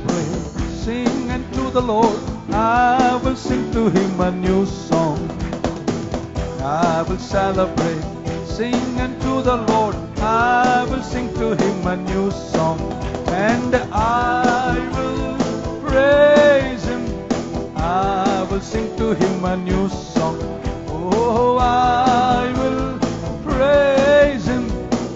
celebrate, sing unto the Lord. I will sing to Him a new song. I will celebrate, sing unto the Lord. I will sing to Him a new song. And I will praise Him. I will sing to Him a new song. Oh, I will praise Him.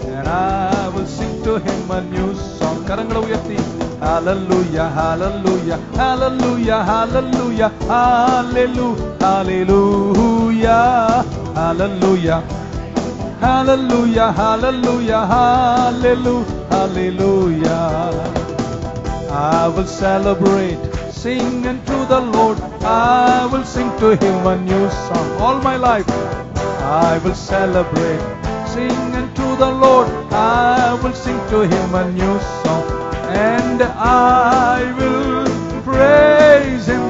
And I will sing to Him a new song. கரங்களை உயர்த்தி Hallelujah, hallelujah, hallelujah, hallelujah, hallelujah, hallelujah, hallelujah, hallelujah, hallelujah, hallelujah, hallelujah. I will celebrate, sing unto the Lord. I will sing to Him a new song. All my life I will celebrate, sing unto the Lord. I will sing to Him a new song. And I will praise Him,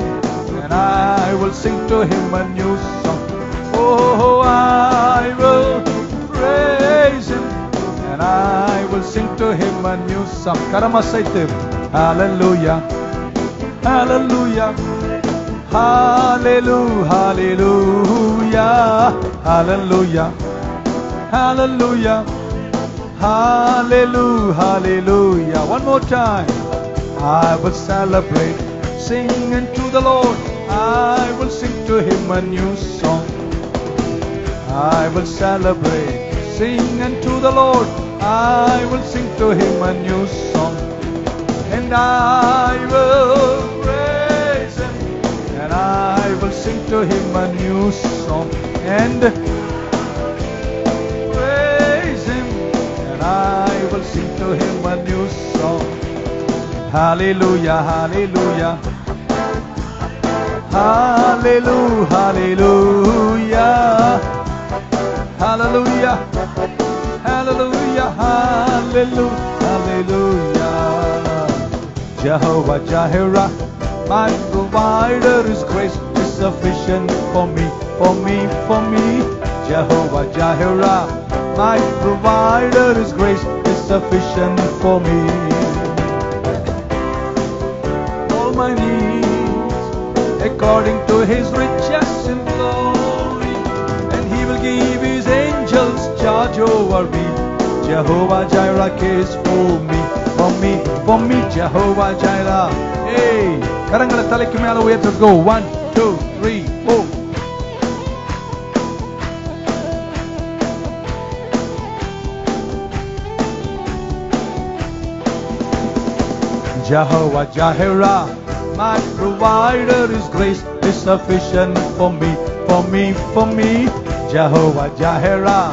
and I will sing to Him a new song. Oh, I will praise Him, and I will sing to Him a new song. Karamasaitu. Hallelujah, hallelujah, hallelujah, hallelujah, hallelujah, hallelujah. Hallelujah, hallelujah. One more time. I will celebrate, sing unto the Lord. I will sing to Him a new song. I will celebrate, sing unto the Lord. I will sing to Him a new song. And I will praise Him, and I will sing to Him a new song. And I will sing to Him a new song. Hallelujah, hallelujah, hallelujah, hallelujah, hallelujah, hallelujah, hallelujah, hallelujah. Jehovah Jireh, my provider, His grace is sufficient for me, for me, for me. Jehovah Jireh, my provider, His grace is sufficient for me. All my needs, according to His riches in glory, and He will give His angels charge over me. Jehovah Jireh cares for me, for me, for me. Jehovah Jireh. Hey, கரங்களை தலைக்கு மேல உயர்த்து. Go 1, 2, 3, 4. Jehovah Jireh, my provider, His grace is sufficient for me, for me, for me. Jehovah Jireh,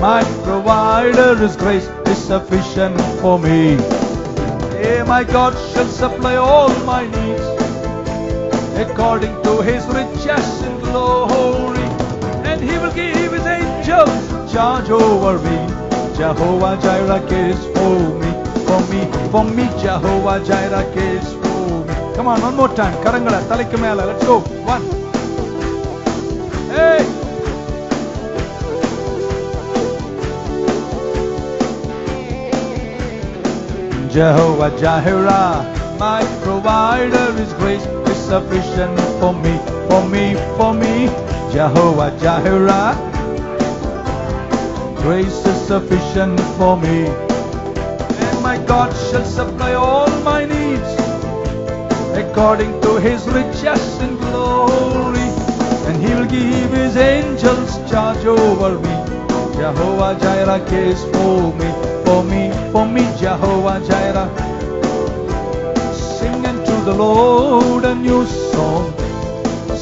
my provider, His grace is sufficient for me. Hey, my God shall supply all my needs, according to His riches in glory, and He will give His angels charge over me. Jehovah Jireh cares for me, for me, for me. Jehovah Jireh cares for me. Come on, one more time. Karangala தலைக்கு மேல. Let's go. 1. Hey. Jehovah Jireh, my provider, His grace is sufficient for me, for me, for me. Jehovah Jireh, grace is sufficient for me. My God shall supply all my needs, according to His riches in glory, and He will give His angels charge over me. Jehovah Jireh cares for me, for me, for me. Jehovah Jireh. Sing unto the Lord a new song.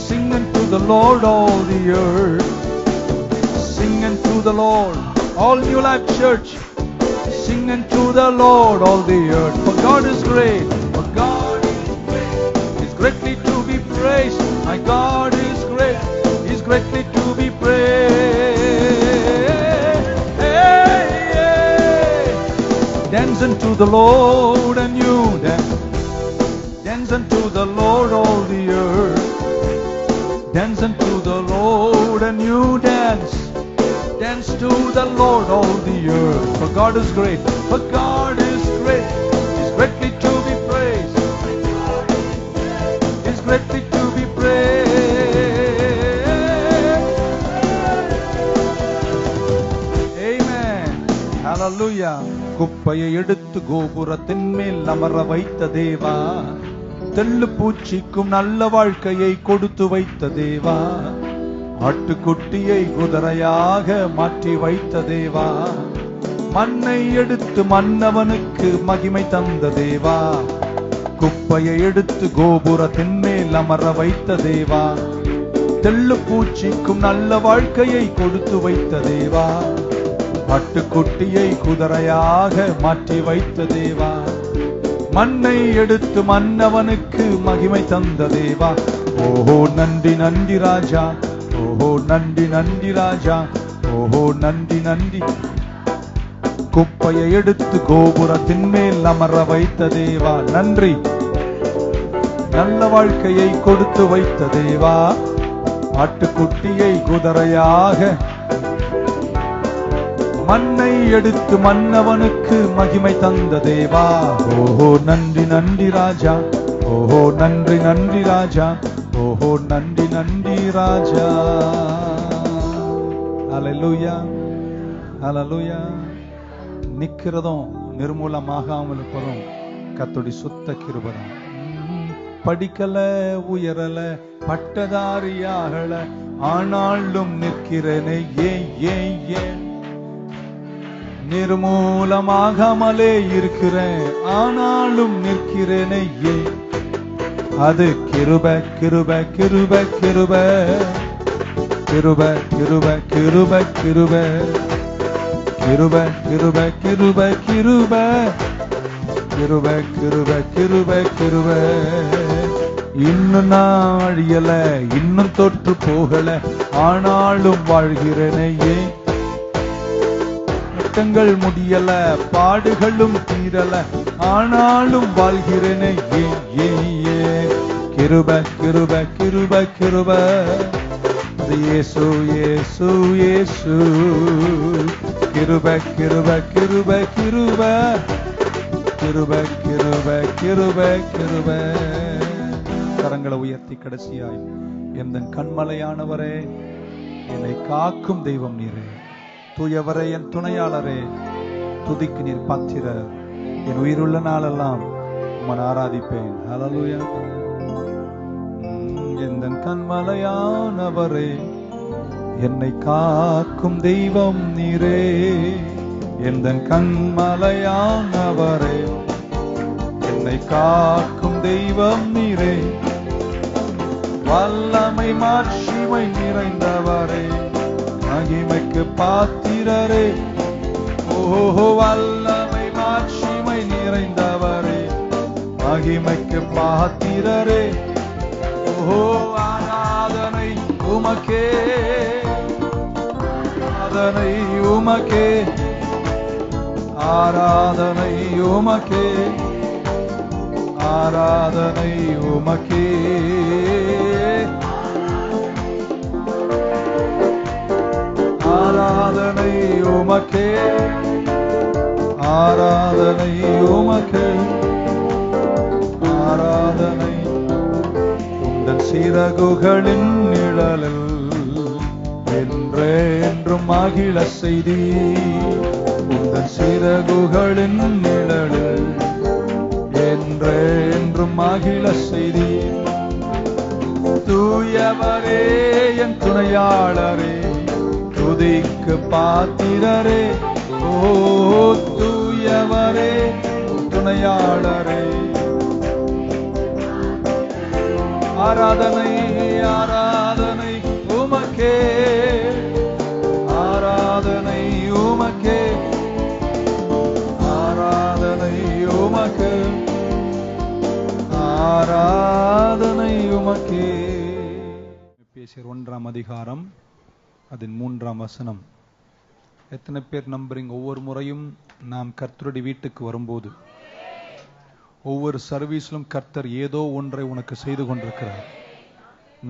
Sing unto the Lord all the earth. Sing unto the Lord, all New Life Church. Sing unto the Lord all the earth. For God is great, for God is great, He's greatly to be praised. My God is great, He's greatly to be praised. Hey, hey. Dance unto the Lord a new dance. Dance unto the Lord all the earth. Dance unto the Lord a new dance. Dance to the Lord all the earth. For God is great, for God is great, He's greatly to be praised. ஹalleluya. குப்பையை எடுத்து கோபுரத்தின் மேல் அமர வைத்த தேவா, தெள்ளு பூச்சிக்கும் நல்ல வாழ்க்கையை கொடுத்து வைத்த தேவா, ஆட்டுக்குட்டியை குதிரையாக மாற்றி வைத்த தேவா, மண்ணை எடுத்து மன்னவனுக்கு மகிமை தந்த தேவா, குப்பையை எடுத்து கோபுரத்தின் மேல் அமர வைத்த தேவா, தெள்ளு பூச்சிக்கும் நல்ல வாழ்க்கையை கொடுத்து வைத்த தேவா, ஆட்டுக்குட்டியை குதிரையாக மாற்றி வைத்த தேவா, மண்ணை எடுத்து மன்னவனுக்கு மகிமை தந்த தேவா. ஓஹோ நன்றி நன்றி ராஜா, ஓஹோ நன்றி நன்றி ராஜா, ஓஹோ நன்றி நன்றி. குப்பையை எடுத்து கோபுரத்தின் மேல் அமர வைத்த தேவா, நன்றி. நல்ல வாழ்க்கையை கொடுத்து வைத்த தேவா, ஆட்டுக்குட்டியை குதிரையாக, மண்ணை எடுத்து மன்னவனுக்கு மகிமை தந்த தேவா. ஓஹோ நன்றி நன்றி ராஜா, ஓஹோ நன்றி நன்றி ராஜா, ஓஹோ நன்றி நன்றி ராஜா. ஹalleluya, ஹalleluya. நிக்கிறதும் நிர்மூலமாகாமல் இருப்பதும் கர்த்தருடைய சுத்த கிருபைதான். படிக்கல உயரல பட்டதாரியாகல, ஆனாலும் நிற்கிறேனே ஏன் ஏன் ஏன். நிர்மூலமாகாமலே இருக்கிறேன், ஆனாலும் நிற்கிறேனே ஏன். அது கிருபை கிருபை கிருபை கிருபை கிருபை கிருபை கிருபை கிருபை கிருபை கிருபை கிருபை கிருபை கிருபை கிருபை கிருபை கிருபை. இன்னும் நான் அழியல, இன்னும் தொற்று போகல, ஆனாலும் வாழ்கிறேனே ஏன். கட்டங்கள் முடியல, பாடுகளும் தீரல, ஆனாலும் வாழ்கிறேனே ஏன் ஏன் ஏன். கிருபை கிருபை கிருபை கிருபை. இயேசு இயேசு இயேசு. கிருபை கிருபை கிருபை கிருபை கிருபை கிருபை கிருபை கிருபை. கரங்களை உயர்த்தி கடைசியாய், என் கண்மலையானவரே, என்னை காக்கும் தெய்வம் நீரே, தூயவரே, என் துணையாளரே, துதிக்கு நீர் பாத்திரர். என் உயிருள்ள நாளெல்லாம் உம்மை ஆராதிப்பேன். ஹalleluya. என் கண்மலையானவரே, என்னை காக்கும் தெய்வம் நீரே, என் கண்மலையானவரே, என்னை காக்கும் தெய்வம் நீரே, வல்லமை மாட்சிமை நிறைந்தவரே, மகிமைக்கு பாத்திரரே. ஓஹோ வல்லமை மாட்சிமை நிறைந்தவரே, மகிமைக்கு பாத்திரரே. ஓஹோ ஆராதனை உமக்கே, ஆராதனை உமக்கே, ஆராதனை உமக்கே, ஆராதனை உமக்கே. ஆராதனை உமக்கே, ஆராதனை உமக்கே, ஆராதனை. உந்தன் சிறகுகளின் நிழலில் என்றென்றும் மகிழ செய்தி, உந்தன் சிறகுகளின் நிழலில் என்றென்றும் மகிழ செய்தி. தூயவரே, என் துணையாளரே, துதிக்கு பாத்திரரே. ஓ தூயவரே, துணையாளரே, ஆராதனை ஆராதனை உமக்கே, ஆராதனை உமக்கே, ஆராதனை உமக்கே, ஆராதனை உமக்கே. பேசியர் 1ஆம் அதிகாரம் அதன் 3ஆம் வசனம். எத்தனை பேர் நம்புறீங்க? ஒவ்வொரு முறையும் நாம் கர்த்தருடைய வீட்டுக்கு வரும்போது, ஒவ்வொரு சர்வீஸிலும் கர்த்தர் ஏதோ ஒன்றை உனக்கு செய்து கொண்டிருக்கிறார்.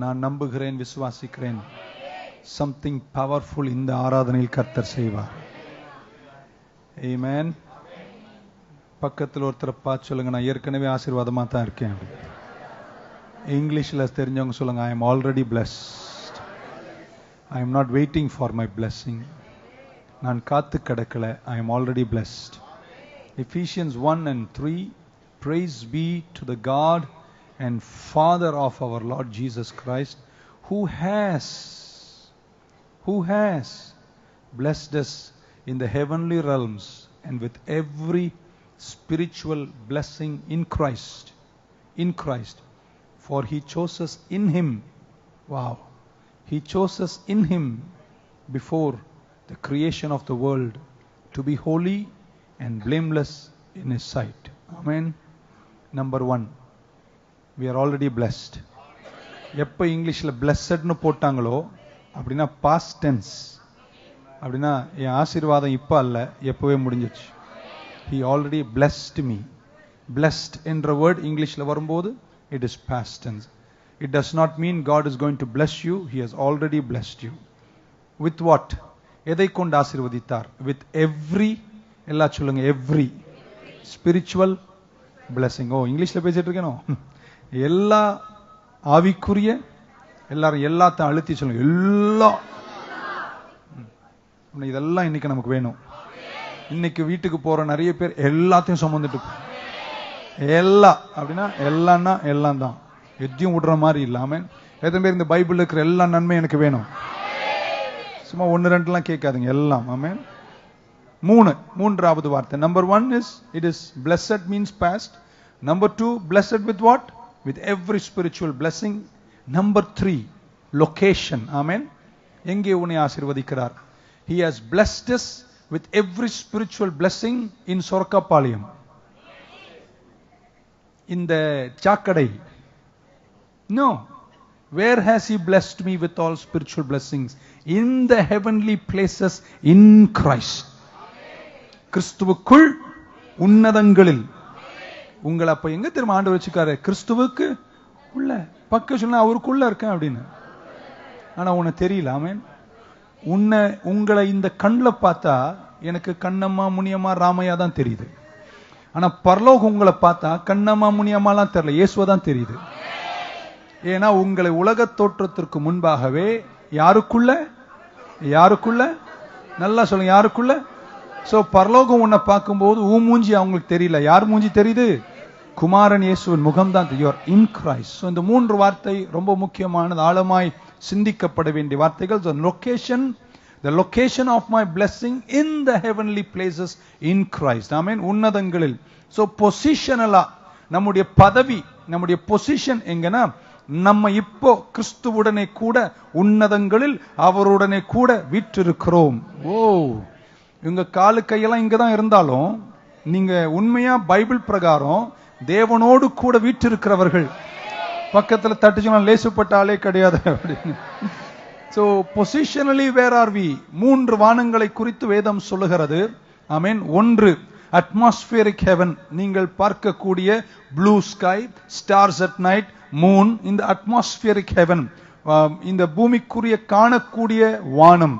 நான் நம்புகிறேன், விசுவாசிக்கிறேன், சம்திங் பவர்ஃபுல் இந்த ஆராதனையில் கர்த்தர் செய்வார். ஆமென். பக்கத்தில் ஒருத்தரை பார்த்து சொல்லுங்க, நான் ஏற்கனவே ஆசீர்வாதமா தான் இருக்கேன். இங்கிலீஷ்ல தெரிஞ்சவங்க சொல்லுங்க, I am already blessed. I am not waiting for my blessing. நான் காத்து கிடக்கல. I am already blessed. Ephesians 1:3, praise be to the God and Father of our Lord Jesus Christ, who has blessed us in the heavenly realms and with every spiritual blessing in Christ. For he chose us in him. Wow. He chose us in him before the creation of the world to be holy and blameless in his sight. Amen. Number 1, we are already blessed. எப்ப இங்கிலீஷ்ல blessedனு போட்டாங்களோ அப்படின்னா past tense, அப்படின்னா என் ஆசீர்வாதம் இப்ப அல்ல, எப்பவே முடிஞ்சிச்சு. He already blessed me. Blessed என்ற word இங்கிலீஷ்ல வரும்போது it is past tense. It does not mean God is going to bless you. He has already blessed you. With what? எதை கொண்டு ஆசீர்வதித்தார்? With every, எல்லாம் சொல்லுங்க, every spiritual blessing. ஓ, இங்கிலீஷ்ல பேசிட்டு இருக்கேனோ? எல்லா ஆவிக்குரிய, எல்லாரும் எல்லாத்தையும் அழுத்தி சொல்லுங்க, எல்லா. இதெல்லாம் இன்னைக்கு நமக்கு வேணும். இன்னைக்கு வீட்டுக்கு போற நிறைய பேர் எல்லாத்தையும் சுமந்துட்டு எல்லா அப்படின்னா எல்லாம்னா எல்லாம் தான், எதையும் விடுற மாதிரி இல்லாம. எத்தனை பேர் இந்த பைபிள் இருக்கிற எல்லா நன்மை எனக்கு வேணும்? சும்மா 1-2 கேட்காதுங்க, எல்லாம். ஆமென். மூன்றாவது வார்த்தை, number 1 is it is blessed means past. Number 2, blessed with what? With every spiritual blessing. Number 3, location. ஆமென். எங்கே உன்னை ஆசீர்வதிக்கிறார்? He has blessed us with every spiritual blessing in சொர்க்கப்பாளையம், in the சாக்கடை. No. Where has he blessed me with all spiritual blessings? In the heavenly places in Christ. கிறிஸ்துவுக்குள் உன்னதங்களில். உங்களை அப்ப எங்க திரும்ப ஆண்டவர் வச்சுக்காரு? கிறிஸ்துவுக்கு உள்ள. பக்க சொன்னா அவருக்குள்ள இருக்கேன் அப்படின்னு. ஆனா உனக்கு தெரியல. ஆமென். உங்களை இந்த கண்ணில் பார்த்தா எனக்கு கண்ணம்மா முனியம்மா ராமையா தான் தெரியுது. ஆனா பரலோகம் உங்களை பார்த்தா கண்ணம்மா முனியம்மாலாம் தெரியல, இயேசுவா தான் தெரியுது. ஏன்னா உங்களை உலக தோற்றத்திற்கு முன்பாகவே யாருக்குள்ள நல்லா சொல்லுங்க, யாருக்குள்ள. சோ பரலோகம் உன்னை பார்க்கும்போது உன் மூஞ்சி அவங்களுக்கு தெரியல, யார் மூஞ்சி தெரியுது? குமாரன் இயேசுவின் முகம் தான். You are in Christ. So இந்த 3 வார்த்தை ரொம்ப முக்கியமானது, ஆழமாய் சிந்திக்கப்பட வேண்டிய வார்த்தைகள். The location of my blessing in the heavenly places in Christ. Amen. உன்னதங்களில். So பொசிஷனலா நம்முடைய பதவி, நம்முடைய பொசிஷன் எங்கன்னா, நம்ம இப்போ கிறிஸ்துவுடனே கூட உன்னதங்களில் அவருடனே கூட வீற்றிருக்கிறோம். ஓ, இவங்க காலு கையெல்லாம் இங்கதான் இருந்தாலும் நீங்க உண்மையா பைபிள் பிரகாரம் தேவனோடு கூட வீற்றிருக்கிறவர்கள். பக்கத்துல தட்டுச்சுனா லேசுப்பட்ட ஆளே கிடையாது அப்படின்னு. So positionally where are we? 3 வானங்களை குறித்து வேதம் சொல்லுகிறது. ஆமென். 1, atmospheric heaven, நீங்கள் பார்க்கக்கூடிய blue sky, stars at night, moon, இந்த atmospheric heaven, இந்த பூமிக்குரிய காணக்கூடிய வானம்.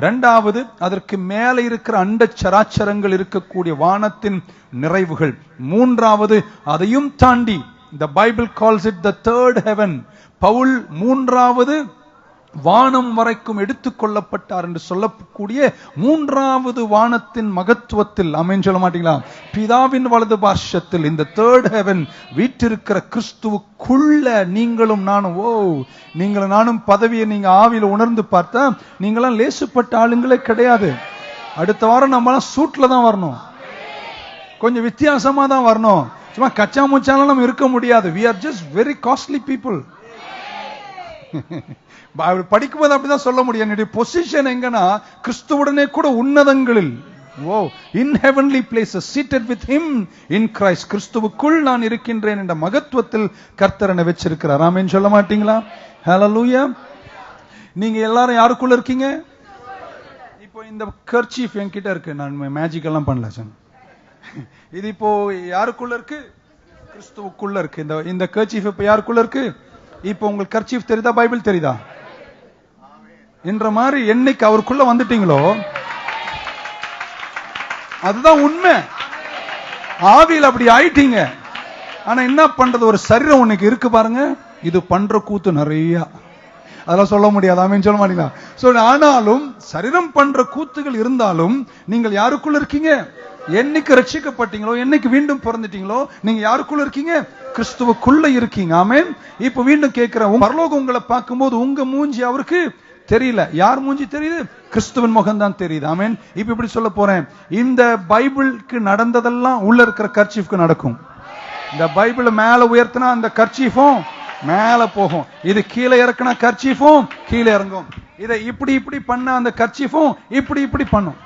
2வது, அதற்கு மேலே இருக்கிற அண்ட சராச்சரங்கள் இருக்கக்கூடிய வானத்தின் நிறைவுகள். 3வது, அதையும் தாண்டி the Bible calls it the third heaven. Pavul 3வது வானம் வரைக்கும் எடுத்துக் கொள்ளப்பட்டார் என்று சொல்லக்கூடிய 3வது வானத்தின் மகத்துவத்தில், ஆமென் சொல்ல மாட்டீங்களா? பிதாவின் வலது பார்ஷத்தில் இந்த தேர்ட் ஹெவன் வீற்றிருக்கிற கிறிஸ்துவுக்குள்ள நீங்களும் நானும். ஓ, நீங்களும் நானும் பதவியை நீங்க ஆவியில உணர்ந்து பார்த்தா நீங்களாம் லேசுப்பட்ட ஆளுங்களே கிடையாது. அடுத்த வாரம் நம்மளாம் சூட்ல தான் வரணும், கொஞ்சம் வித்தியாசமா தான் வரணும். சும்மா கச்சா முச்சாலும் நம்ம இருக்க முடியாது. we are just very costly people. படிக்கும்போது அப்படிதான் சொல்ல முடியும். என்னுடைய பொசிஷன் எங்கன்னா கிறிஸ்துவுடனே கூட உன்னதங்களில். Oh, in heavenly places, seated with him in Christ. கிறிஸ்துவுக்குள் நான் இருக்கின்றேன் என்ற மகத்துவத்தில் கர்த்தர் என்னை வச்சிருக்கிறார். ஆமென் சொல்ல மாட்டீங்களா? ஹல்லேலூயா. நீங்க எல்லாரும் யாருக்குள்ள இருக்கீங்க? இப்போ இந்த கர்ச்சீஃப் என்கிட்ட இருக்கு, நான் மேஜிக் எல்லாம் பண்ணல சார். இது இப்போ யாருக்குள்ள இருக்கு? கிறிஸ்துவுக்குள்ள இருக்கு. இந்த கர்ச்சீஃப் இப்ப யாருக்குள்ள இருக்கு? இப்போ உங்களுக்கு கர்ச்சீஃப் தெரியுதா? பைபிள் தெரியுதா? என்ற மாதிரி என்னைக்கு அவருக்குள்ள வந்துட்டீங்களோ அதுதான் உண்மை. ஆவியில் அப்படி ஆயிட்டீங்க. ஆனா என்ன பண்றது, ஒரு சரீரம் உனக்கு இருக்கு பாருங்க, இது பண்ற கூத்து நிறைய. அதெல்லாம் சொல்ல முடியாது. ஆமென் சொல்ல மாட்டீங்களா? சோ ஆனாலும் சரீரம் பண்ற கூத்துகள் இருந்தாலும் நீங்கள் யாருக்குள்ள இருக்கீங்க? என்னைக்கு ரட்சிக்கப்பட்டீங்களோ, என்னைக்கு மீண்டும் பிறந்துட்டீங்களோ, நீங்க யாருக்குள்ள இருக்கீங்க? கிறிஸ்துவுக்குள்ள இருக்கீங்க. ஆமென். இப்ப மீண்டும் கேட்கிறேன், பரலோகம் உங்களை பார்க்கும்போது உங்க மூஞ்சி அவருக்கு தெரியல. யார் மூஞ்சி தெரியுது? கிறிஸ்துவின் முகம் தான் தெரியுது. ஆமென். இப்ப இப்படி சொல்ல போறேன், இந்த பைபிளுக்கு நடந்ததெல்லாம் உள்ள இருக்கிற கர்ச்சீஃப்க்கு நடக்கும். இந்த பைபிளை மேல உயர்த்தினா அந்த கர்ச்சீஃபும் மேல போகும். இது கீழே இறக்குனா கர்ச்சீஃபும் கீழே இறங்கும். இதை இப்படி இப்படி பண்ண அந்த கர்ச்சீஃபும் இப்படி இப்படி பண்ணும்.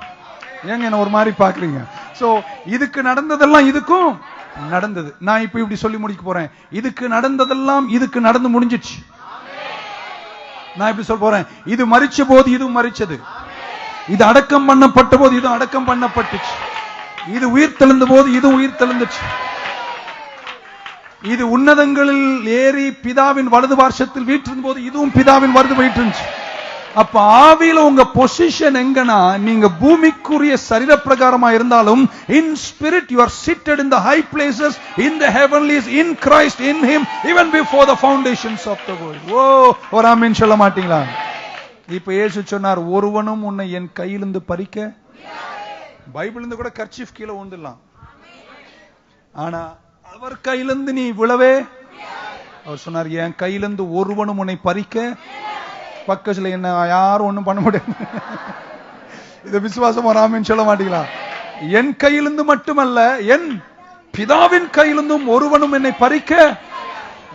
ஏங்க என்ன ஒரு மாதிரி பாக்குறீங்க? சோ இதுக்கு நடந்ததெல்லாம் இதுக்கும் நடந்தது. நான் இப்ப இப்படி சொல்லி முடிக்க போறேன், இதுக்கு நடந்ததெல்லாம் இதுக்கு நடந்து முடிஞ்சிச்சு. நான் இப்படி சொல்ல போறேன், இது மரிச்ச போது இதுவும் மரிச்சது, இது அடக்கம் பண்ணப்பட்ட போது இதுவும் அடக்கம் பண்ணப்பட்டுச்சு, இது உயிர் தெழுந்த போது இதுவும் உயிர் தெழுந்துச்சு, இது உன்னதங்களில் ஏறி பிதாவின் வலது பார்சத்தில் வீற்றிருந்த போது இதுவும் பிதாவின் வலது வீற்றிருந்துச்சு. அப்ப ஆவியில உங்க பொசிஷன் எங்கன்னா, நீங்க பூமிக்குரிய சரீர பிரகாரமா இருந்தாலும் in spirit you are seated in the high places in the heavenlies in Christ in him even before the foundations of the world. ஓ ஒரு ஆமென் சொல்ல மாட்டீங்களா? இப்ப இயேசு சொன்னார், ஒருவனும் உன்னை என் கையிலிருந்து பறிக்க முடியாது. பைபிளிலிருந்து கூட கர்ச்சீஃப் கீழே விழுந்துடலாம், ஆனா அவர் கையிலிருந்து நீ விழவே. அவர் சொன்னார், என் கையிலிருந்து ஒருவனும் உன்னை பறிக்க. பக்கத்துல என்ன யாரும் ஒண்ணும் பண்ண முடியாது. இத விசுவாசம் வராமன்னு சொல்ல மாட்டீங்களா? என் கையிலிருந்து மட்டுமல்ல, என் பிதாவின் கையிலிருந்தும் ஒருவனும் என்னை பறிக்க.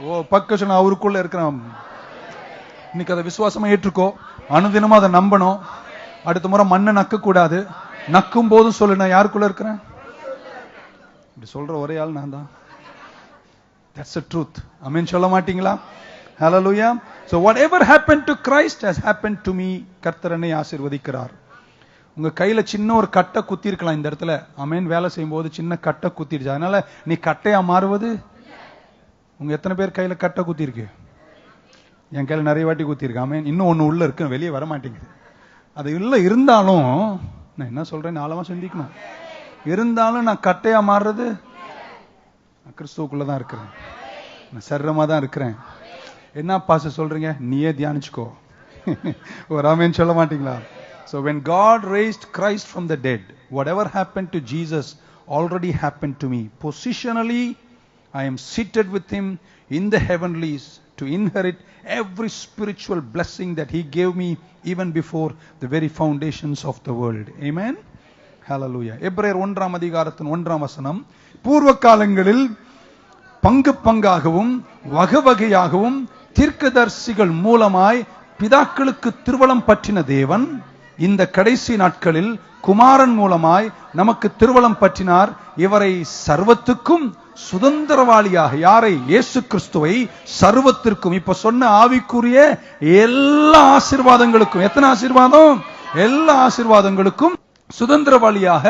ஓ பக்கத்துல அவருக்குள்ள இருக்கிறான். இன்னைக்கு அதை விசுவாசமா ஏற்றுக்கோ, அனுதினமா அதை நம்பணும். அடுத்த முறை மண்ணை நக்க கூடாது. நக்கும் போதும் சொல்லு, நான் யாருக்குள்ள இருக்கிறேன். இப்படி சொல்ற ஒரே ஆள் நான் தான். That's the truth. ஆமென் சொல்ல மாட்டீங்களா? Hallelujah. So whatever happened to Christ has happened to me. கர்த்தர் என்னை ஆசீர்வதிக்கிறார். உங்க கையில சின்ன ஒரு கட்டை குத்தி இருக்கலாம் இந்த இடத்துல. ஆமென். வேலை செய்யும் போது சின்ன கட்டை குத்திடுச்சு, அதனால நீ கட்டையா மாறுவது. உங்க எத்தனை பேர் கையில கட்டை குத்தி இருக்கு? என் கையில நிறைய வாட்டி குத்தி இருக்கு. ஆமென். இன்னும் ஒண்ணு உள்ள இருக்கு, வெளியே வர மாட்டேங்குது. அது உள்ள இருந்தாலும் நான் என்ன சொல்றேன், ஆழமா சிந்திக்கணும். இருந்தாலும் நான் கட்டையா மாறுறது கிறிஸ்துவுக்குள்ளதான் இருக்கிறேன், நான் சரீரமா தான் இருக்கிறேன். என்ன பாச சொல்றீங்க? நீயே தியானிச்சுக்கோ. ஒரு ஆமென் சொல்ல மாட்டீங்களா? So when God raised Christ from the dead, whatever happened to Jesus already happened to me. Positionally, I am seated with him in the heavenlies to inherit every spiritual blessing that he gave me even before the very foundations of the world. Amen. Hallelujah. எபிரேயர் 1ஆம் அதிகாரத்தின் 1ஆம் வசனம், பூர்வ காலங்களில் பங்கு பங்காகவும் வகை வகையாகவும் தீர்க்கதரிசிகள் மூலமாய் பிதாக்களுக்கு திருவலம் பற்றின தேவன் இந்த கடைசி நாட்களில் குமாரன் மூலமாய் நமக்கு திருவலம் பற்றினார். இவரை சர்வத்துக்கும் சுதந்திரவாளியாக, யாரை? இயேசு கிறிஸ்துவை சர்வத்திற்கும், இப்ப சொன்ன ஆவிக்குரிய எல்லா ஆசீர்வாதங்களுக்கும், எத்தனை ஆசீர்வாதம்? எல்லா ஆசீர்வாதங்களுக்கும் சுதந்திரவாளியாக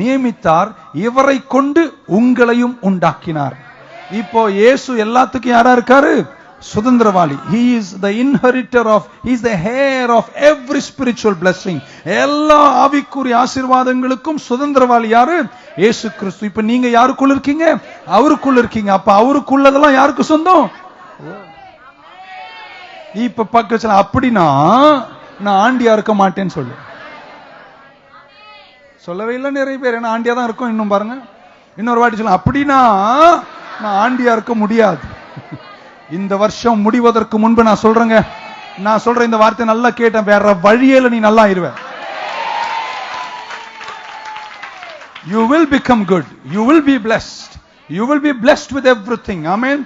நியமித்தார். இவரை கொண்டு உங்களையும் உண்டாக்கினார். இப்போ இயேசு எல்லாத்துக்கும் யாரா இருக்காரு? சுதந்திரவாளி. He is the inheritor of, he is the heir of every spiritual blessing. எல்லா ஆவிக்குரிய ஆசீர்வாதங்களுக்கும் சுதந்திரவாளி யாரு? இயேசு கிறிஸ்து. இப்ப நீங்க யாருக்குள்ள இருக்கீங்க? அவருக்குள்ள இருக்கீங்க. அப்ப அவருக்குள்ளதெல்லாம் யாருக்கு சொந்தம்? இப்ப பக்கத்துல அப்படின்னா நான் ஆண்டியா இருக்க மாட்டேன்னு சொல்லு. சொல்லவே இல்லை நிறைய பேர். என்ன ஆண்டியா தான் இருக்கும். இன்னும் பாருங்க, இன்னொரு வாட்டி சொல்ல, அப்படின்னா நான் ஆண்டியா இருக்க முடியாது. இந்த வருஷம் முடிவதற்கு முன்பு நான் சொல்றேங்க, நான் சொல்றேன் இந்த வார்த்தை நல்லா கேட்டேன், வேற வழியில நீ நல்லா இருவ. You will become good. You will be blessed. You will be blessed with everything. Amen.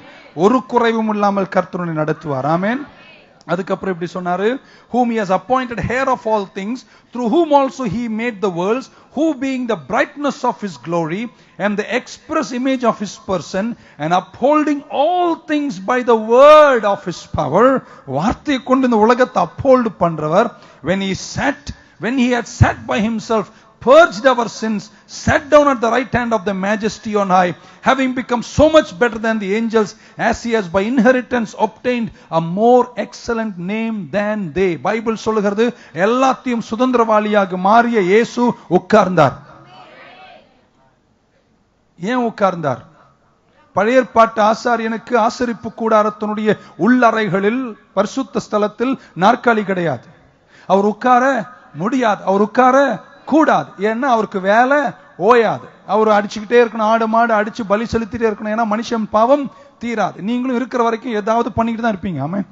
ஒரு குறைவும் இல்லாமல் கர்த்தர் உன்னை நடத்துவார். Amen. அதுக்கப்புறம் இப்படி சொன்னாரு, whom he has appointed heir of all things, through whom also he made the worlds, who being the brightness of his glory and the express image of his person, and upholding all things by the word of his power, வார்த்தையை கொண்டு இந்த உலகத்தை uphold பண்றவர், when he had sat by himself, purged our sins, sat down at the right hand of the majesty on high, having become so much better than the angels, as he has by inheritance obtained a more excellent name than they. Bible சொல்லுகிறது, எல்லாத்தையும் சுதந்திரவாளியாக மாறிய இயேசு உட்கார்ந்தார். ஏன் உட்கார்ந்தார்? பழைய ஏற்பாட்டு ஆசாரியனுக்கு ஆசரிப்பு கூடாரத்தினுடைய உள்ளறைகளில் பரிசுத்த ஸ்தலத்தில் நாற்காலி கிடையாது. அவர் உட்கார முடியாது, அவர் உட்கார கூடாது. ஏன்னா அவருக்கு வேலை ஓயாது. அவர் அடிச்சுக்கிட்டே இருக்கணும், ஆடு மாடு அடிச்சு பலி செலுத்திட்டே இருக்கணும். ஏன்னா மனுஷன் பாவம் தீராது. நீங்களும் இருக்கிற வரைக்கும் ஏதாவது பண்ணிக்கிட்டு தான் இருப்பீங்க. ஆமென்.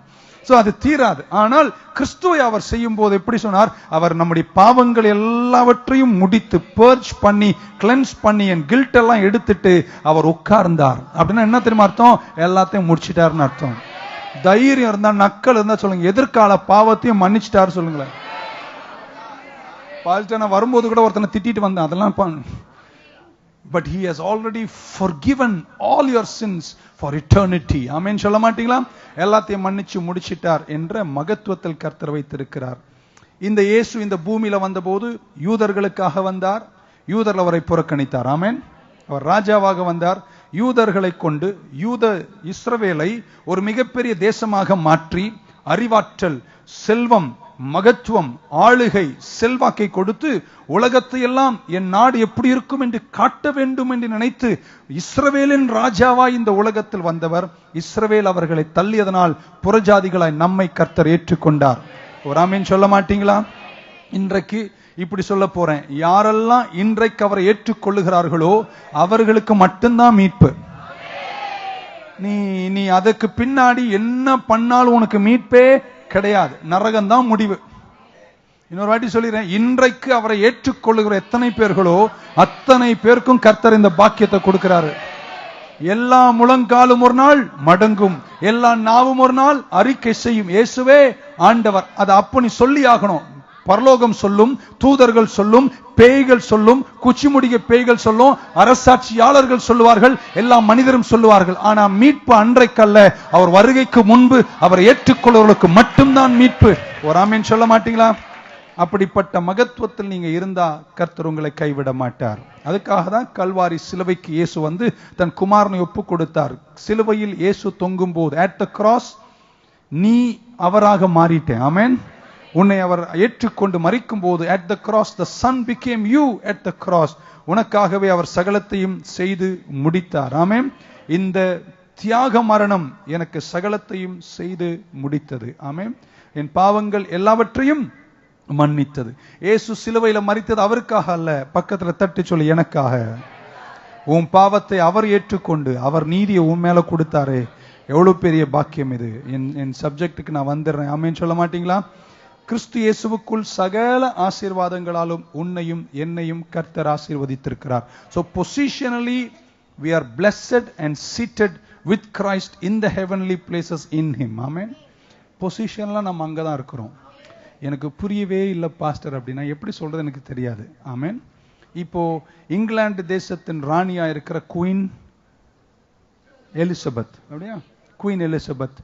சோ அது தீராது. ஆனால் கிறிஸ்துவை அவர் செய்யும் போது எப்படி சொன்னார்? அவர் நம்முடைய பாவங்கள் எல்லாவற்றையும் முடித்து பர்ச் பண்ணி கிளென்ஸ் பண்ணி என் கில்ட் எல்லாம் எடுத்துட்டு அவர் உட்கார்ந்தார். அப்படின்னா என்ன தெரியுமா அர்த்தம்? எல்லாத்தையும் முடிச்சிட்டாருன்னு அர்த்தம். தைரியம் இருந்தா, நக்கல் இருந்தா சொல்லுங்க, எதிர்கால பாவத்தையும் மன்னிச்சிட்டாரு சொல்லுங்களேன். நான் வரும்போது கூட ஒருத்தனை திட்டிட்டு வந்தேன், அதெல்லாம் but he has already forgiven all your sins for eternity. ஆமென் சொல்ல மாட்டீங்களா? எல்லாத்தையும் மன்னிச்சு முடிச்சிட்டார் என்ற மகத்துவத்தில் கர்த்தர் வைத்திருக்கிறார். இந்த இயேசு இந்த பூமியில வந்தபோது யூதர்களுக்காக வந்தார். யூதர்கள் அவரை புறக்கணித்தார். ஆமென். அவர் ராஜாவாக வந்தார். யூதர்களை கொண்டு இஸ்ரவேலை ஒரு மிகப்பெரிய தேசமாக மாற்றி அறிவாற்றல், செல்வம், மகத்துவம், ஆளுகை, செல்வாக்கை கொடுத்து உலகத்தை எல்லாம் என் நாடு எப்படி இருக்கும் என்று காட்ட வேண்டும் என்று நினைத்து இஸ்ரவேலின் ராஜாவாய் இந்த உலகத்தில் வந்தவர். இஸ்ரவேல் அவர்களை தள்ளியதனால் புறஜாதிகளாய் நம்மை கர்த்தர் ஏற்றுக்கொண்டார். ஒரு ஆமென் சொல்ல மாட்டீங்களா? இன்றைக்கு இப்படி சொல்ல போறேன், யாரெல்லாம் இன்றைக்கு அவரை ஏற்றுக்கொள்ளுகிறார்களோ அவர்களுக்கு மட்டும்தான் மீட்பு. நீ அதுக்கு பின்னாடி என்ன பண்ணாலும் உனக்கு மீட்பே கிடையாது, நரகம்தான் முடிவு. இன்னொரு வாட்டி சொல்லிடுறேன், இன்றைக்கு அவரை ஏற்றுக்கொள்ளுகிற எத்தனை பேர்களோ அத்தனை பேருக்கும் கர்த்தர் இந்த பாக்கியத்தை கொடுக்கிறாரு. எல்லா முழங்காலும் ஒரு நாள் மடங்கும், எல்லா நாவும் ஒரு நாள் அறிக்கை செய்யும், இயேசுவே ஆண்டவர். அது அப்ப நீ சொல்லி ஆகணும். பரலோகம் சொல்லும், தூதர்கள் சொல்லும், பேய்கள் சொல்லும், குச்சிமுடிய பேய்கள் சொல்லும், அரசாட்சியாளர்கள் சொல்லுவார்கள், எல்லா மனிதரும் சொல்லுவார்கள். ஆனா மீட்பு அன்றைக்கல்ல, அவர் வருகைக்கு முன்பு அவரை ஏற்றுக்கொள்வர்களுக்கு மட்டும்தான் மீட்பு. ஒரு ஆமென் சொல்ல மாட்டீங்களா? அப்படிப்பட்ட மகத்துவத்தில் நீங்க இருந்தா கர்த்தர் உங்களை கைவிட மாட்டார். அதுக்காக தான் கல்வாரி சிலுவைக்கு இயேசு வந்து தன் குமாரனை ஒப்பு கொடுத்தார். சிலுவையில் இயேசு தொங்கும் போது at the cross நீ அவராக மாறிட்டேன். ஆமென். உன்னை அவர் ஏற்றுக்கொண்டு மரிக்கும் போது at the cross the son became you at the cross. உனக்காகவே அவர் சகலத்தையும் செய்து முடித்தார். ஆமென். இந்த தியாக மரணம் எனக்கு சகலத்தையும் செய்து முடித்தது. ஆமென். என் பாவங்கள் எல்லாவற்றையும் மன்னித்தது. இயேசு சிலுவையில மரித்தது அவருக்காக அல்ல, பக்கத்துல தட்டி சொல்லி எனக்காக. உன் பாவத்தை அவர் ஏற்றுக்கொண்டு அவர் நீதியை உன் மேல கொடுத்தாரே, எவ்வளவு பெரிய பாக்கியம் இது. என் சப்ஜெக்டுக்கு நான் வந்துடுறேன். ஆமென் சொல்ல மாட்டீங்களா? கிறிஸ்து இயேசுவுக்குள் சகல ஆசீர்வாதங்களாலும் உன்னையும் என்னையும் கர்த்தர் ஆசீர்வதித்திருக்கிறார். So positionally we are blessed and seated with Christ in the heavenly places in him. Amen. பொசிஷன்ல நம்ம அங்கதான் இருக்கிறோம். எனக்கு புரியவே இல்லை பாஸ்டர் அப்படின்னா எப்படி சொல்றது எனக்கு தெரியாது. ஆமென். இப்போ இங்கிலாந்து தேசத்தின் ராணியா இருக்கிற குயின் எலிசபெத், அப்படியா, குயின் எலிசபெத்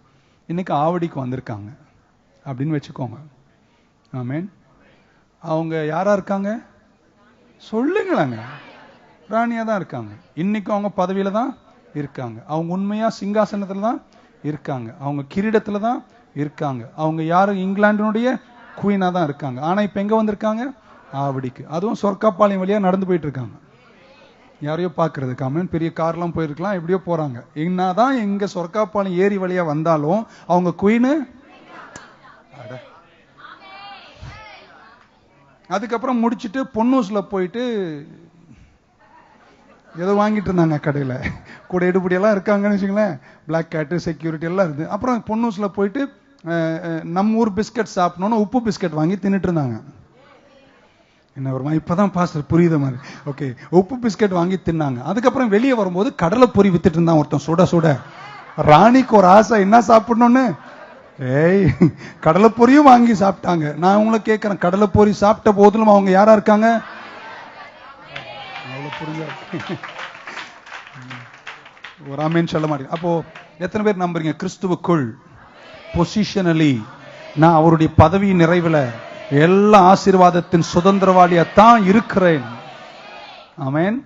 இன்னைக்கு ஆவடிக்கு வந்திருக்காங்க அப்படின்னு வச்சுக்கோங்க. ஆமென். அவங்க யாரா இருக்காங்க சொல்லுங்களாங்க? ராணியா தான் இருக்காங்க. இன்னைக்கு அவங்க பதவியில தான் இருக்காங்க. அவங்க உண்மையா சிங்காசனத்துல தான் இருக்காங்க. அவங்க கிரீடத்துல தான் இருக்காங்க. அவங்க யாரு? இங்கிலாந்தினுடைய குயினா தான் இருக்காங்க. ஆனா இப்ப எங்க வந்திருக்காங்க? ஆவடிக்கு. அதுவும் சொர்க்காப்பாளையம் வழியா நடந்து போயிட்டு இருக்காங்க. யாரையோ பாக்குறதுக்கு. ஆமென். பெரிய கார்லாம் போயிருக்கலாம், எப்படியோ போறாங்க. என்னதான் எங்க சொர்க்காப்பாளையம் ஏரி வழியா வந்தாலும் அவங்க குயினு. அதுக்கப்புறம் முடிச்சுட்டு பொன்னூஸ்ல போயிட்டு ஏதோ வாங்கிட்டு இருந்தாங்க கடையில. கூட எடுபடியெல்லாம் இருக்காங்கன்னு வச்சுங்களேன். பிளாக் கேட்டு செக்யூரிட்டி எல்லாம் இருந்து. அப்புறம் பொன்னூஸ்ல போயிட்டு நம்ம ஊர் பிஸ்கட் சாப்பிடணும்னு உப்பு பிஸ்கட் வாங்கி தின்னுட்டு இருந்தாங்க. என்ன வருமா? இப்பதான் பாஸ்டர் புரியுத மாதிரி. ஓகே, உப்பு பிஸ்கட் வாங்கி தின்னாங்க. அதுக்கப்புறம் வெளியே வரும்போது கடலை பொரி வித்துட்டு இருந்தான் ஒருத்தன் சுட சுட. ராணிக்கு ஒரு ஆசை என்ன சாப்பிடணும்னு, ஏய் கடலை பொரியும் வாங்கி சாப்பிட்டாங்க. நான் உங்களை கேட்கிறேன், கடலை பொரி சாப்பிட்ட போதிலும் அவங்க யாரா இருக்காங்க? ஒரு ஆமென் சொல்ல மாட்டேன். அப்போ எத்தனை பேர் நம்புறீங்க கிறிஸ்துவுக்குள் பொசிஷனலி நான் அவருடைய பதவி நிறைவுல எல்லா ஆசீர்வாதத்தின் சுதந்திரவாளியத்தான் இருக்கிறேன்? ஆமென்.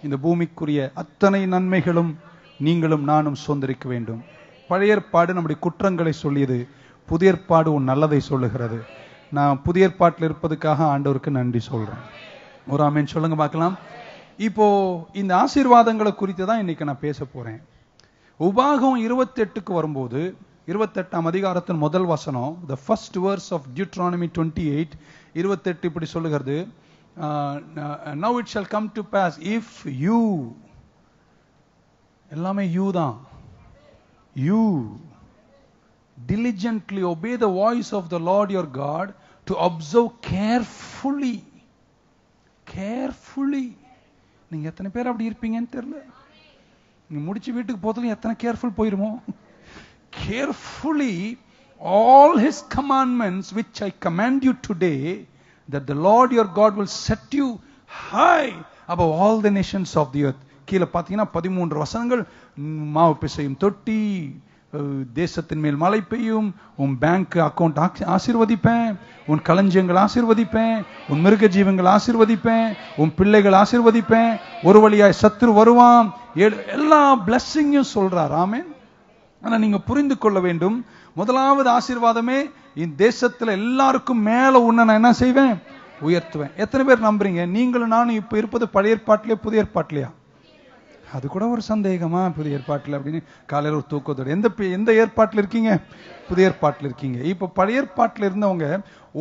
இந்த பூமிக்குரிய அத்தனை நன்மைகளும் நீங்களும் நானும் சுதந்திரிக்க வேண்டும். பழைய ஏற்பாடு நம்முடைய குற்றங்களை சொல்லியது, புதிய ஏற்பாடு உன் நல்லதை சொல்லுகிறது. நான் புதிய ஏற்பாட்டில் இருப்பதுக்காக ஆண்டவருக்கு நன்றி சொல்றேன். ஒரு ஆமென் சொல்லுங்க பார்க்கலாம். இப்போ இந்த ஆசீர்வாதங்களை குறித்து தான் இன்னைக்கு நான் பேச போறேன். உபாகம் 28க்கு வரும்போது 28ஆம் அதிகாரத்தின் முதல் வசனம், the first verse of Deuteronomy 28, 28 இப்படி சொல்லுகிறது, now it shall come to pass if you, எல்லாமே you தான், you diligently obey the voice of the Lord your God to observe carefully. நீங்க எத்தனை பேர் அப்படி இருப்பீங்கன்னு தெரியல. நீங்க முடிச்சு வீட்டுக்கு போறதுல எத்தனை careful போயிருமோ. Carefully all his commandments which I command you today, that the Lord your God will set you high above all the nations of the earth. கீழே பார்த்தீங்கன்னா 13 வசனங்கள். மாவு பிசையும் தொட்டி, தேசத்தின் மேல் மழை பெய்யும், உன் பேங்க் அக்கௌண்ட் ஆசீர்வதிப்பேன், உன் களஞ்சியங்கள் ஆசீர்வதிப்பேன், உன் மிருக ஜீவங்கள் ஆசீர்வதிப்பேன், உன் பிள்ளைகள் ஆசீர்வதிப்பேன், ஒரு வழியாய் சத்துரு வருவான், எல்லா பிளஸ்ஸிங்கும் சொல்றார். ஆமென். ஆனா நீங்க புரிந்து கொள்ள வேண்டும், முதலாவது ஆசீர்வாதமே, இந்த தேசத்துல எல்லாருக்கும் மேல உன்னை நான் என்ன செய்வேன், உயர்த்துவேன். எத்தனை பேர் நம்புறீங்க? நீங்களும் நானும் இப்ப இருப்பது பழைய ஏற்பாட்டிலே புதிய ஏற்பாட்டிலையா? அது கூட ஒரு சந்தேகமா, புதிய ஏற்பாட்டில் அப்படின்னு காலையில் ஒரு தூக்கத்தோடு. எந்த ஏற்பாட்டில் இருக்கீங்க? புதிய ஏற்பாட்டில் இருக்கீங்க. இப்ப பழைய ஏற்பாட்டில் இருந்தவங்க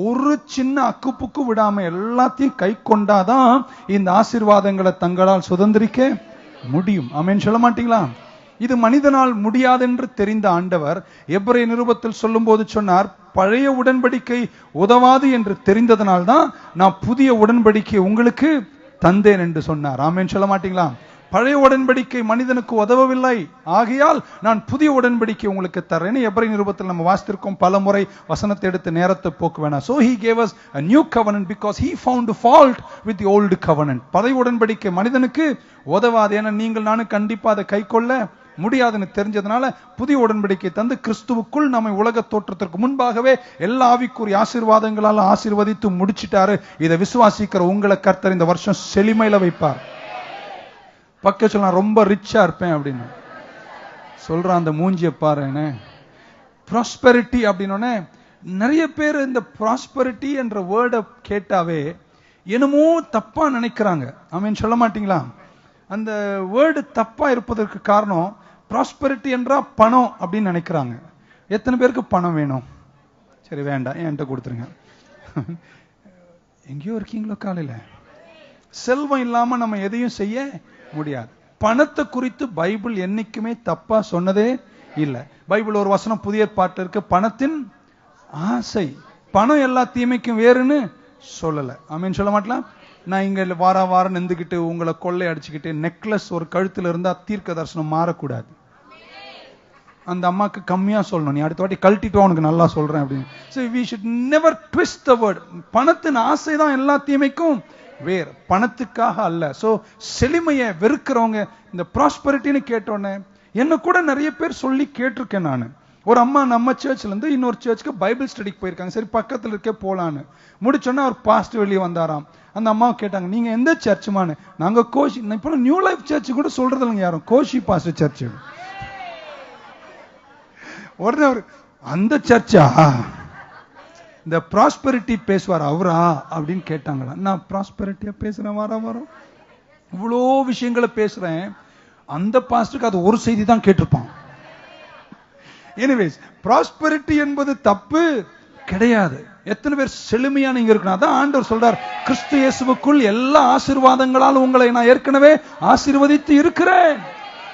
ஒரு சின்ன அக்குப்புக்கு விடாம எல்லாத்தையும் கை கொண்டாதான் இந்த ஆசீர்வாதங்களை தங்களால் சுதந்திரிக்க முடியும். ஆமென் சொல்ல மாட்டீங்களா? இது மனிதனால் முடியாது என்று தெரிந்த ஆண்டவர் எபிரேய நிருபத்தில் சொல்லும் போது சொன்னார், பழைய உடன்படிக்கை உதவாது என்று தெரிந்ததனால்தான் நான் புதிய உடன்படிக்கை உங்களுக்கு தந்தேன் என்று சொன்னார். ஆமென் சொல்ல மாட்டீங்களா? பழைய உடன்படிக்கை மனிதனுக்கு உதவவில்லை, ஆகையால் நான் புதிய உடன்படிக்கை உங்களுக்கு தரேன். எபிரேய நிருபத்தில் நம்ம வாசித்திருக்கோம் பல முறை, வசனத்தை எடுத்து நேரத்தை போக்க வேணாம். So he gave us a new covenant because he found fault with the old covenant. பழைய உடன்படிக்கை மனிதனுக்கு உதவாது, ஏன்னா நீங்கள் நானும் கண்டிப்பா அதை கை கொள்ள முடியாதுன்னு தெரிஞ்சதுனால புதிய உடன்படிக்கை தந்து கிறிஸ்துவுக்குள் நம்மை உலக தோற்றத்திற்கு முன்பாகவே எல்லா ஆவிக்குரிய ஆசீர்வாதங்களால் ஆசீர்வதித்து முடிச்சிட்டாரு. இதை விசுவாசிக்கிற உங்களை கர்த்தர் இந்த வருஷம் செழிமையில வைப்பார். பக்க சொல்ல ரொம்ப ரிச்சா இருப்பேன் அப்படின்னு சொல்றான். அந்த மூஞ்சிய பாருன்னு ப்ராஸ்பெரிட்டி அப்படின்னோடனே நிறைய பேர் இந்த ப்ராஸ்பெரிட்டி என்ற வேர்டை கேட்டாவே என்னமோ தப்பா நினைக்கிறாங்க. ஆமென் சொல்ல மாட்டீங்களா? அந்த வேர்டு தப்பா இருப்பதற்கு காரணம், ப்ராஸ்பெரிட்டி என்றா பணம் அப்படின்னு நினைக்கிறாங்க. எத்தனை பேருக்கு பணம் வேணும்? சரி வேண்டாம், என்கிட்ட கொடுத்துருங்க. எங்கேயோ இருக்கீங்களோ காலையில. செல்வம் இல்லாம நம்ம எதையும் செய்ய முடியாது. பணத்தை குறித்து பைபிள் என்னைக்குமே தப்பா சொன்னதே இல்லை. பைபிள் ஒரு வசனம் புதிய ஏற்பாட்டில் இருக்கு, பணத்தின் ஆசை. பணம் எல்லா தீமைக்கும் வேறுன்னு சொல்லல. ஆமென் சொல்ல மாட்டலாம். நான் இங்க வாரம் நின்றுகிட்டு உங்களை கொள்ளை அடிச்சுக்கிட்டு நெக்லஸ் ஒரு கழுத்துல இருந்தா தீர்க்க தரிசனம் மாறக்கூடாது. அந்த அம்மாக்கு கம்மியா சொல்லணும், நீ அடுத்த வாட்டி கழட்டிட்டு உனக்கு நல்லா சொல்றேன் அப்படின்னு. So we should never twist the word. பணத்தின் ஆசை தான் எல்லா தீமைக்கும் வேறு, பணத்துக்காக அல்ல. சோ செழுமையை வெறுக்கிறவங்க இந்த ப்ராஸ்பெரிட்டின்னு கேட்டோன்னே என்ன கூட நிறைய பேர் சொல்லி கேட்டிருக்கேன். நான் ஒரு அம்மா நம்ம சர்ச்ல இருந்து இன்னொரு சர்ச்சுக்கு பைபிள் ஸ்டடிக்கு போயிருக்காங்க. சரி பக்கத்துல இருக்கே போலான்னு முடிச்சோன்னா ஒரு பாஸ்டர் வெளியே வந்தாராம். அந்த அம்மாவை கேட்டாங்க, நீங்க எந்த சர்ச்சுமான்னு. நாங்க கோஷி, இப்போ நியூ லைஃப் சர்ச் கூட சொல்றது இல்லைங்க யாரும், கோஷி பாஸ்டர் சர்ச். உடனே அவர் அந்த சர்ச்சா, இந்த ப்ராஸ்பெரிட்டி பேசுவார் அவரா அப்படின்னு கேட்டாங்களா. நான் ப்ராஸ்பெரிட்டியா பேசுறேன், வரோம் இவ்வளோ விஷயங்களை பேசுறேன். அந்த பாஸ்டருக்கு அது ஒரு செய்தி தான் கேட்டிருப்பான். எனிவேஸ், ப்ராஸ்பெரிட்டி என்பது தப்பு கிடையாது. எத்தனை பேர் செழுமையா நீங்க இருக்கணும்? அதான் ஆண்டவர் சொல்றார், கிறிஸ்து இயேசுவுக்குள் எல்லா ஆசீர்வாதங்களாலும் உங்களை நான் ஏற்கனவே ஆசீர்வதித்து இருக்கிறேன்.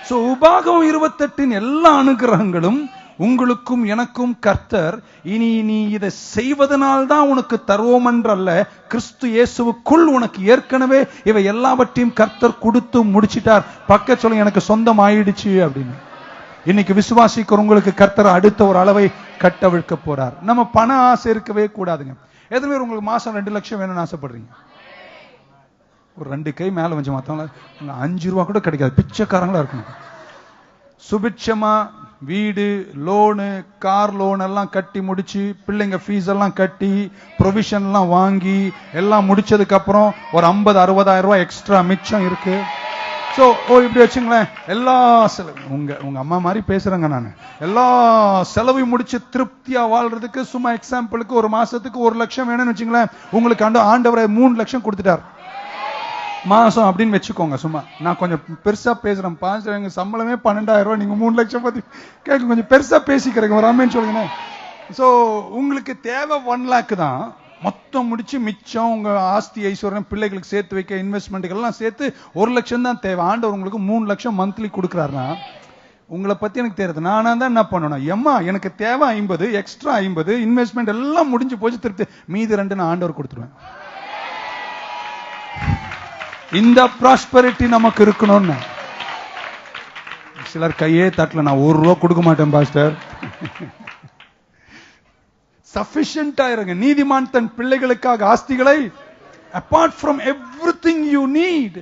சோ உபாகம் 28 எல்லா அனுகிரகங்களும் உங்களுக்கும் எனக்கும் கர்த்தர் இனி நீ இதை செய்வதனால்தான் உனக்கு தருவோம் என்றல்ல, கிறிஸ்து இயேசுவுக்குள் உனக்கு ஏற்கனவே இவை எல்லாவற்றையும் கர்த்தர் கொடுத்து முடிச்சிட்டார். பக்க சொல்ல எனக்கு சொந்தம் ஆயிடுச்சு அப்படின்னு. இன்னைக்கு விசுவாசிக்கிறவங்களுக்கு கர்த்தர் அடுத்த ஒரு அளவை கட்டவிழ்க்க போறார். நம்ம பண ஆசை இருக்கவே கூடாதுங்க. எத்தனை பேர் உங்களுக்கு மாசம் 2 லட்சம் வேணும்னு ஆசைப்படுறீங்க? ஒரு 2 கை மேல வச்சு மாத்தவங்க 5 ரூபா கூட கிடைக்காது, பிச்சைக்காரங்களா இருக்கணும். சுபிட்சமா வீடு, லோனு, கார் லோன் எல்லாம் கட்டி முடிச்சு, பிள்ளைங்க ஃபீஸ் எல்லாம் கட்டி, ப்ரொவிஷன் எல்லாம் வாங்கி எல்லாம் முடிச்சதுக்கு அப்புறம் ஒரு 50-60,000 ரூபாய் எக்ஸ்ட்ரா மிச்சம் இருக்கு. சோ இப்படி வச்சுங்களேன், எல்லா உங்க அம்மா மாதிரி பேசுறேங்க நான். எல்லா செலவையும் முடிச்சு திருப்தியா வாழ்றதுக்கு சும்மா எக்ஸாம்பிளுக்கு ஒரு மாசத்துக்கு 1 லட்சம் வேணும்னு வச்சுங்களேன். உங்களுக்கு ஆண்டவரை 3 லட்சம் கொடுத்துட்டார். மாசம் அப்படின்னு வச்சுக்கோங்க. சும்மா நான் கொஞ்சம் பெருசா பேசுறேன் பாஸ்டர், எங்க சம்பளமே 12,000 ரூபாய், நீங்க 3 லட்சம் பத்தி கேட்க கொஞ்சம் பெருசா பேசிக்கிறேங்க ஒரு ஆமென் சொல்லுங்க. சோ உங்களுக்கு தேவை 1 lakh தான். மொத்தம் முடிச்சு மிச்சம் உங்க ஆஸ்தி ஐஸ்வர்யம் பிள்ளைகளுக்கு சேர்த்து வைக்க இன்வெஸ்ட்மெண்ட்டுகள் எல்லாம் சேர்த்து 1 லட்சம் தான் தேவை. ஆண்டவர் உங்களுக்கு 3 லட்சம் மந்த்லி கொடுக்குறாருன்னா உங்களை பத்தி எனக்கு தெரியுது. நானா தான் என்ன பண்ணணும், எம்மா எனக்கு தேவை 50, எக்ஸ்ட்ரா 50, இன்வெஸ்ட்மெண்ட் எல்லாம் முடிஞ்சு போச்சு, திருப்பி மீதி 2 நான் ஆண்டவர் கொடுத்துருவேன். இந்த ப்ராஸ்பரிட்டி நமக்கு இருக்கணும்னு. சிலர் கையே தட்டல, நான் 1 ரூபா கொடுக்க மாட்டேன் பாஸ்டர். சஃபிஷியன்டா இருங்க. நீதிமான் தன் பிள்ளைகளுக்காக ஆஸ்திகளை apart from everything you need,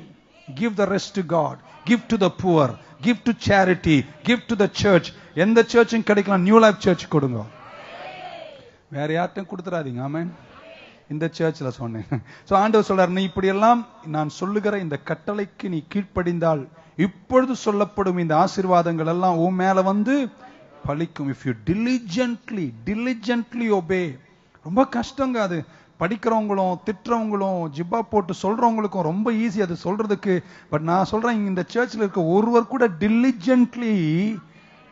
give the rest to God, give to the poor, give to charity, give to the church. எந்த சர்ச்சும் கிடைக்கலாம், நியூ லைஃப் சர்ச் கொடுங்க, வேற யார்ட்டும் கொடுத்துறாதீங்க. ஆமென். இந்த சர்ச்சில் சொன்னேன். சோ ஆண்டவர் சொல்றார், நீ இப்படி எல்லாம் நான் சொல்லுகிற இந்த கட்டளைக்கு நீ கீழ்ப்படிந்தால் இப்பொழுது சொல்லப்படும் இந்த ஆசீர்வாதங்கள் எல்லாம் உன் மேல வந்து பலிக்கும். If you diligently obey. ரொம்ப கஷ்டங்க அது. படிக்கிறவங்களும் திட்டுறவங்களும் ஜிப்பா போட்டு சொல்றவங்களுக்கும் ரொம்ப ஈஸி அது சொல்றதுக்கு. பட் நான் சொல்றேன், இந்த சர்ச்சில் இருக்க ஒருவர் கூட diligently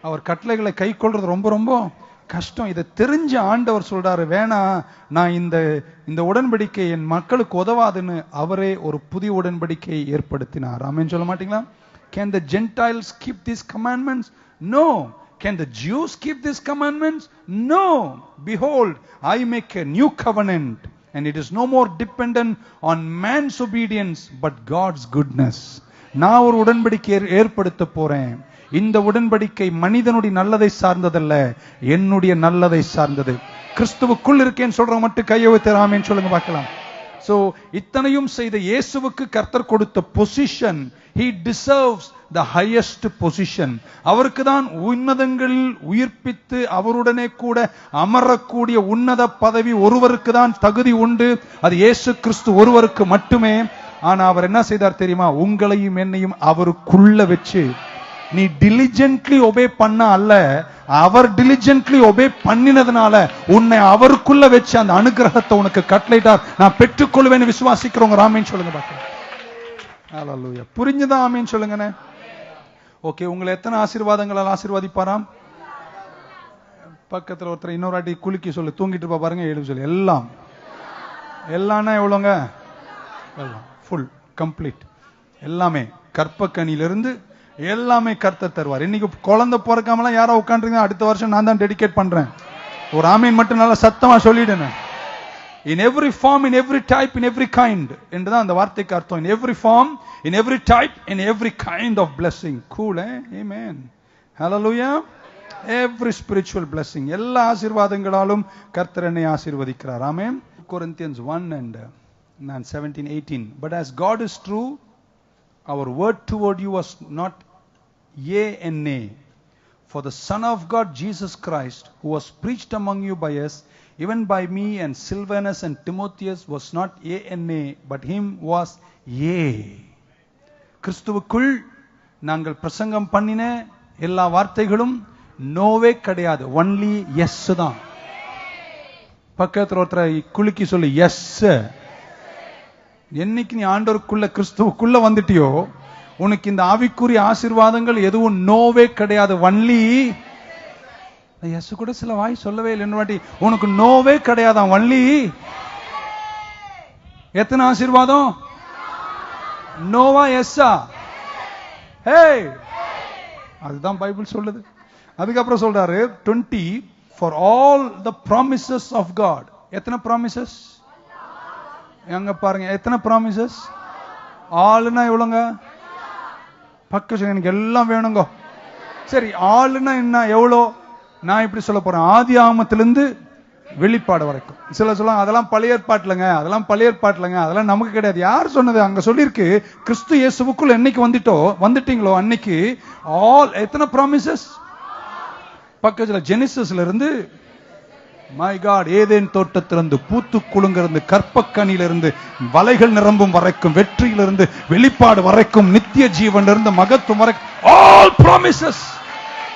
அவர் கட்டளைகளை கை கொள்றது ரொம்ப ரொம்ப கஷ்டம். இதை தெரிஞ்ச ஆண்டவர் சொல்றாரு, வேணா நான் இந்த உடன்படிக்கை என் மக்களுக்கு உதவாதுன்னு அவரே ஒரு புதிய உடன்படிக்கையை ஏற்படுத்தினார். ஆமென் சொல்ல மாட்டீங்களா? Can the Gentiles keep these commandments? No. Can the Jews keep these commandments? No. Behold, I make a new covenant and it is no more dependent on man's obedience but God's goodness. நான் ஒரு உடன்படிக்கை ஏற்படுத்த போறேன். இந்த உடன்படிக்கை மனிதனுடைய நல்லதை சார்ந்ததல்ல, என்னுடைய நல்லதை சார்ந்தது. கிறிஸ்துவுக்குள் இருக்கேன்னு சொல்றவங்க மட்டும் கையை வைத்து ஆமென் சொல்லுங்க பார்க்கலாம். சோ இத்தனையும் செய்த இயேசுவுக்கு கர்த்தர் கொடுத்த position, he deserves the highest position. அவருக்கு தான் உன்னதங்களில் உயிர்ப்பித்து அவருடனே கூட அமரக்கூடிய உன்னத பதவி ஒருவருக்கு தான் தகுதி உண்டு. அது இயேசு கிறிஸ்து ஒருவருக்கு மட்டுமே. ஆனா அவர் என்ன செய்தார் தெரியுமா? உங்களையும் என்னையும் அவருக்குள்ள வச்சு, நீ diligently obey பண்ண அல்ல, அவர் diligently obey பண்ணினதுனால உன்னை அவருக்குள்ள வச்சு அந்த அனுகிரகத்தை உனக்கு கட்டளையிட்டார். நான் பெற்றுக்கொள்வேன்னு விசுவாசிக்கிறவங்க ஆமென் சொல்லுங்க பார்க்கலாம். ஹalleluya. புரிஞ்சுதா? ஆமென் சொல்லுங்கண்ணே. ஓகே, உங்களை எத்தனை ஆசீர்வாதங்களால் ஆசீர்வாதிப்பாராம்? பக்கத்துல ஒருத்தர் இன்னொரு வாட்டி குலுக்கி சொல்லு, தூங்கிட்டு இருப்பா பாருங்க, எழுதி சொல்லு. எல்லாம் எல்லாம்னா எவ்வளோங்க? எல்லாம் ஃபுல் கம்ப்ளீட் எல்லாமே. கற்பக்கனிலிருந்து எல்லாமே கர்த்தர் தருவார். இன்னைக்கு குழந்தை பிறக்காமலாம் யாரோ உட்காந்துருங்க, அடுத்த வருஷம் நான் தான் டெடிகேட் பண்றேன். ஒரு ஆமீன் மட்டும் நல்லா சத்தமா சொல்லிடுனேன். In every form, in every type, in every kind என்றுதான் அந்த வார்த்தைக்கு அர்த்தம். In every form, in every type, in every kind of blessing. Cool, eh? Amen. Hallelujah. Every spiritual blessing. எல்லா ஆசீர்வாதங்களாலும் கர்த்தர் என்னை ஆசீர்வதிக்கிறார். ஆமென். Corinthians 1:17-18. But as God is true, our word toward you was not yea and nay. For the Son of God, Jesus Christ, who was preached among you by us, even by me and Silvanus and Timotheus, was not yea and nay, but him was yea. கிறிஸ்துவுக்குள் நாங்கள் பிரசங்கம் பண்ணின எல்லா வார்த்தைகளும் நோவே கிடையாது, only S தான். பக்கத்துல ஒருத்தரை குலுக்கி சொல்லு, எஸ். என்னைக்கு நீ ஆண்டவருக்குள்ள கிறிஸ்துவுக்குள்ள வந்துட்டியோ உனக்கு இந்த ஆவிக்குரிய ஆசீர்வாதங்கள் எதுவும் நோவே கிடையாது, ஒன்லி எஸ். கூட சில வாய் சொல்லவே இல்லை வாட்டி, உனக்கு நோவே கிடையாதான், ஒன்லி. எத்தனை ஆசீர்வாதம்? நோவா எஸ்ஸா? ஹே, அதுதான் பைபிள் சொல்லுது. அதுக்கப்புறம் சொல்றாரு 20, for all the promises of God. எத்தனை ப்ராமிசஸ்? எங்க பாருங்க, எத்தனை ப்ராமிசஸ்? ஆளுனா எவ்வளோங்க? பக்கம் எனக்கு எல்லாம் வேணுங்க. சரி, ஆளுனா என்ன, எவ்வளோ? நான் இப்படி சொல்ல போறேன், ஆதி ஆகமத்திலிருந்து வெளிப்பாடு வரைக்கும். சில சொல்லுவாங்க அதெல்லாம் பழைய ஏற்பாட்டுலங்க, அதெல்லாம் பழைய ஏற்பாட்டுலங்க, அதெல்லாம் நமக்கு கிடையாது. யார் சொன்னது? அங்க சொல்லியிருக்கு, கிறிஸ்து இயேசுவுக்குள் என்னைக்கு வந்துட்டீங்களோ அன்னைக்கு ஆல். எத்தனை ப்ராமிசஸ்? பக்கத்துல ஜெனிசிஸ்ல இருந்து, மை காட், ஏதேன் தோட்டத்திலிருந்து, பூத்து குலுங்கிருந்து, கற்பக்கனிலிருந்து, வலைகள் நிரம்பும் வரைக்கும், வெற்றியிலிருந்து வெளிப்பாடு வரைக்கும், நித்திய ஜீவன்ல இருந்து மகத்துவம் வரைக்கும், all promises.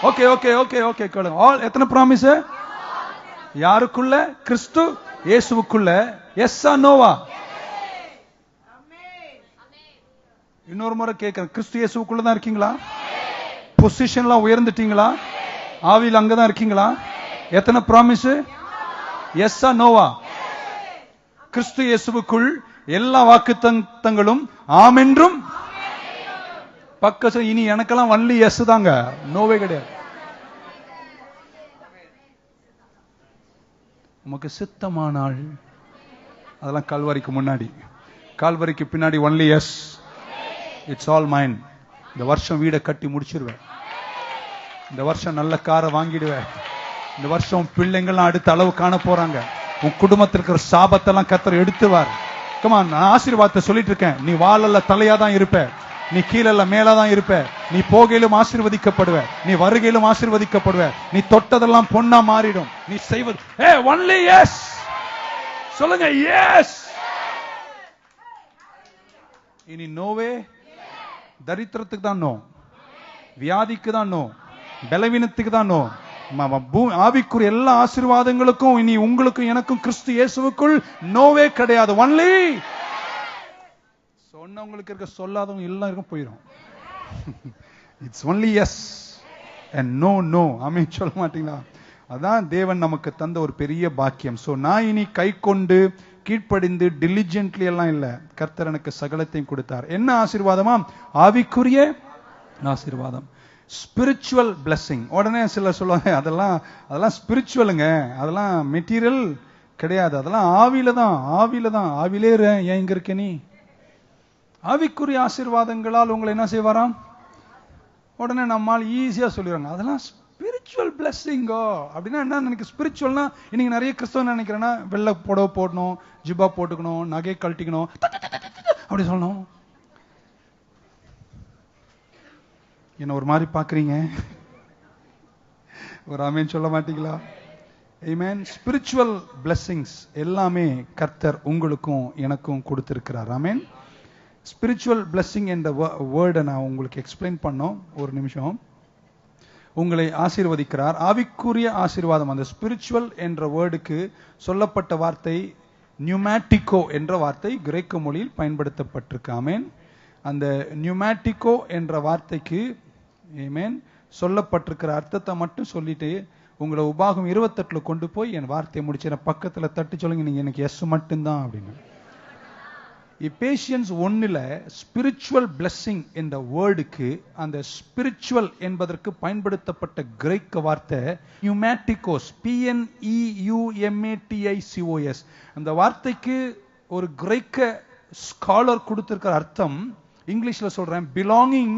Okay okay okay okay கேளுங்க. ஆல் எத்தனை ப்ராமிஸ்? யாருக்குள்ள? கிறிஸ்து இயேசுவுக்குள்ள. எஸ்ஸா நோவா? இன்னொரு முறை கேட்கிறேன், கிறிஸ்து இயேசுக்குள்ளதான் இருக்கீங்களா? பொசிஷன்லாம் உயர்ந்துட்டீங்களா? ஆவியில் அங்கதான் இருக்கீங்களா? எத்தனை ப்ராமிஸ்? எஸ்ஸா நோவா? கிறிஸ்து இயேசுவுக்குள் எல்லா வாக்குத்தத்தங்களும் ஆம் என்றும் பக்கம். இனி எனக்கெல்லாம் ஒன்லி எஸ் தாங்க, நோவே கிடையாது. உமக்கு சித்தமானால், அதெல்லாம் கால்வரிக்கு முன்னாடி, கால்வரிக்கு பின்னாடி ஒன்லி எஸ். இட்ஸ் ஆல் மைன். இந்த வருஷம் வீடை கட்டி முடிச்சிருவேன். இந்த வருஷம் நல்ல காரை வாங்கிடுவேன். இந்த வருஷம் பிள்ளைங்கள்லாம் அடுத்த அளவு காண போறாங்க. உன் குடும்பத்தில் இருக்கிற சாபத்தெல்லாம் கர்த்தர் எடுத்துவார். கமா, நான் ஆசீர்வாதத்தை சொல்லிட்டு இருக்கேன். நீ வாழல்ல தலையா தான் இருப்ப, நீ கீழல்ல மேலதான் இருப்ப. நீ போகையிலும் ஆசீர்வதிக்கப்படுவ, நீ வருகையிலும் ஆசீர்வதிக்கப்படுவ. நீ தொட்டதெல்லாம் பொன்னா மாறிடும். நீ செய்வது ஒன்லி எஸ். சொல்லுங்க எஸ். இனி நோவே. தரித்திரத்துக்கு தான் நோ, வியாதிக்கு தான் நோ, பலவீனத்துக்கு தான் நோ. ஆவிக்குரிய எல்லா ஆசீர்வாதங்களுக்கும் இனி உங்களுக்கும் எனக்கும் கிறிஸ்து இயேசுவுக்குள் நோவே கிடையாது. ஒன்லி சொன்னவங்களுக்கு இருக்க, சொல்லாதவங்க எல்லாம் இருக்கும் போயிடும். It's only yes and no no. Amen சொல்ல மாட்டீங்களா? அதான் தேவன் நமக்கு தந்த ஒரு பெரிய பாக்கியம். சோ நான் இனி கை கொண்டு கீழ்ப்படிந்து டிலிஜென்ட்லி எல்லாம் இல்ல, கர்த்தர் எனக்கு சகலத்தையும் கொடுத்தார். என்ன ஆசீர்வாதமா? ஆவிக்குரிய ஆசீர்வாதம், ஸ்பிரிச்சுவல் பிளெஸிங். உடனே சிலர் சொல்லுவாங்க, அதெல்லாம் ஸ்பிரிச்சுவலுங்க, அதெல்லாம் மெட்டீரியல் கிடையாது, அதெல்லாம் ஆவியில தான். ஆவிலே ஏன் இங்க இருக்க நீ? ஆவிக்குரிய ஆசீர்வாதங்களால் உங்களை என்ன செய்வாராம்? உடனே நம்மால் ஈஸியா சொல்லிடுறாங்க, அதெல்லாம் ஸ்பிரிச்சுவல் பிளெஸிங்கோ. அப்படின்னா என்ன நினைக்க? ஸ்பிரிச்சுவல்னா இன்னைக்கு நிறைய கிறிஸ்தவ நினைக்கிறேன்னா, வெள்ளை புடவை போடணும், ஜிப்பா போட்டுக்கணும், நகை கழட்டிக்கணும், அப்படி சொல்லணும். என்ன ஒரு மாதிரி பாக்குறீங்க? ஒரு ஆமென் சொல்ல மாட்டீங்களா? ஆமென். ஸ்பிரிச்சுவல் பிளெஸிங்ஸ் எல்லாமே கர்த்தர் உங்களுக்கும் எனக்கும் கொடுத்திருக்கிறார். ஆமென். ஸ்பிரிச்சுவல் பிளெஸிங் என்ற வேர்டை நான் உங்களுக்கு எக்ஸ்பிளைன் பண்ணோம். ஒரு நிமிஷம். உங்களை ஆசீர்வதிக்கிறார். ஆவிக்குரிய ஆசீர்வாதம், அந்த ஸ்பிரிச்சுவல் என்ற வேர்டுக்கு சொல்லப்பட்ட வார்த்தை நியூமேட்டிகோ என்ற வார்த்தை கிரேக்க மொழியில் பயன்படுத்தப்பட்டிருக்கு. ஆமென். அந்த நியூமேட்டிகோ என்ற வார்த்தைக்கு ஆமென் சொல்லப்பட்டிருக்கிற அர்த்தத்தை மட்டும் சொல்லிட்டு உங்களை உபாகம் 28 கொண்டு போய் என் வார்த்தையை முடிச்சு பக்கத்துல தட்டி சொல்லுங்க, நீங்க எனக்கு எஸ் மட்டும்தான் அப்படின்னு. எபேசியன்ஸ் 1ல ஸ்பிரிச்சுவல் பிளெஸிங் என்ற வேர்டுக்கு அந்த ஸ்பிரிச்சுவல் என்பதற்கு பயன்படுத்தப்பட்ட கிரேக்க வார்த்தை நியூமேட்டிகோஸ், PNEUMATICOS. அந்த வார்த்தைக்கு ஒரு கிரேக்க ஸ்காலர் கொடுத்திருக்கிற அர்த்தம், இங்கிலீஷ்ல சொல்றேன், belonging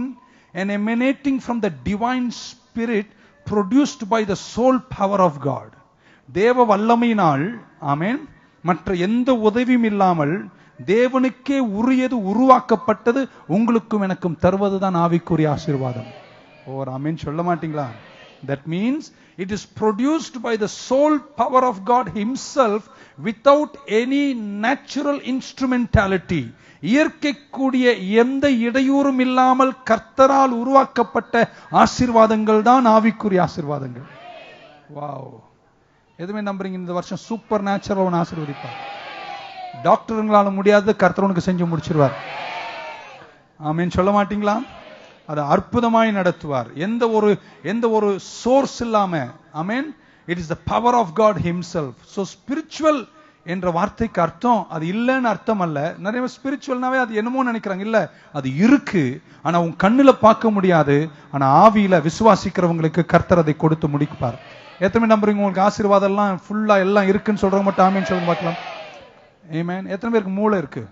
and emanating from the divine spirit produced by the soul power of God. தேவ வல்லமையினால், ஆமென், மற்ற எந்த உதவியும் இல்லாமல் தேவனுக்கே உரியது உருவாக்கப்பட்டது உங்களுக்கும் எனக்கும் தருவதுதான் ஆவிக்குரிய ஆசீர்வாதம். ஓர் ஆமென் சொல்ல மாட்டீங்களா? That means it is produced by the soul power of God himself without any natural instrumentality. இயற்கைக்குரிய எந்த இடையூறும் இல்லாமல் கர்த்தரால் உருவாக்கப்பட்ட ஆசீர்வாதங்கள் தான் ஆவிக்குரிய ஆசீர்வாதங்கள். வாவ். எதுவுமே நம்புறீங்க? இந்த வருஷம் சூப்பர் நேச்சுரல் ஒன்று ஆசீர்வதிப்பார். டாக்டருங்களால முடியாத கர்த்தர் உனக்கு செஞ்சு முடிச்சிருவார். ஆமென் சொல்ல மாட்டீங்களா? அதை அற்புதமாய் நடத்துவார். எந்த ஒரு சோர்ஸ் இல்லாம. Amen. It is the power of God himself. So spiritual என்ற வார்த்தைக்கு அர்த்தம் அது இல்லைன்னு அர்த்தம் அல்ல. நிறைய ஸ்பிரிச்சுவல்னாவே அது என்னமோ நினைக்கிறாங்க. இல்ல, அது இருக்கு, ஆனா உன் கண்ணுல பார்க்க முடியாது. ஆனா ஆவியில விசுவாசிக்கிறவங்களுக்கு கர்த்தர் அதை கொடுத்து முடிப்பார். எத்தனை நம்புறீங்க உங்களுக்கு ஆசீர்வாதம் எல்லாம் ஃபுல்லா எல்லாம் இருக்குன்னு சொல்றவங்க மட்டும் ஆமென் சொல்லுங்க பார்க்கலாம். ஆமென். எத்தனை பேருக்கு மூளை இருக்கு?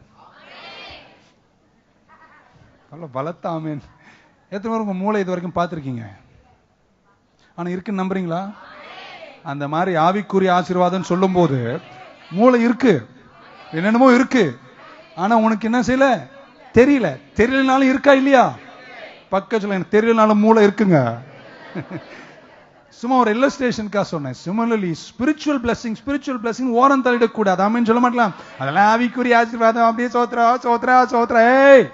பலத்த ஆமென். எத்தனை பேர் உங்க மூளை இது வரைக்கும் பார்த்திருக்கீங்க? ஆனா இருக்குன்னு நம்புறீங்களா? அந்த மாதிரி ஆவிக்குரிய ஆசீர்வாதம் சொல்லும் போது மூளை இருக்கு, என்னென்னமோ இருக்கு, ஆனா உனக்கு என்ன செய்யல தெரியல. தெரியலனாலும் இருக்கா இல்லையா? பக்கத்துல எனக்கு தெரியலனாலும் மூளை இருக்குங்க. சும்மா ஒரு இல்லஸ்ட்ரேஷனுக்காக சொன்னேன். சிமிலர்லி ஸ்பிரிச்சுவல் பிளெஸிங் ஓரம் தள்ளிடக்கூடாது. ஆமென் சொல்ல மாட்டலாம். அதெல்லாம் ஆவிக்குரிய ஆசீர்வாதம் அப்படியே சோத்ரா. ஏய்,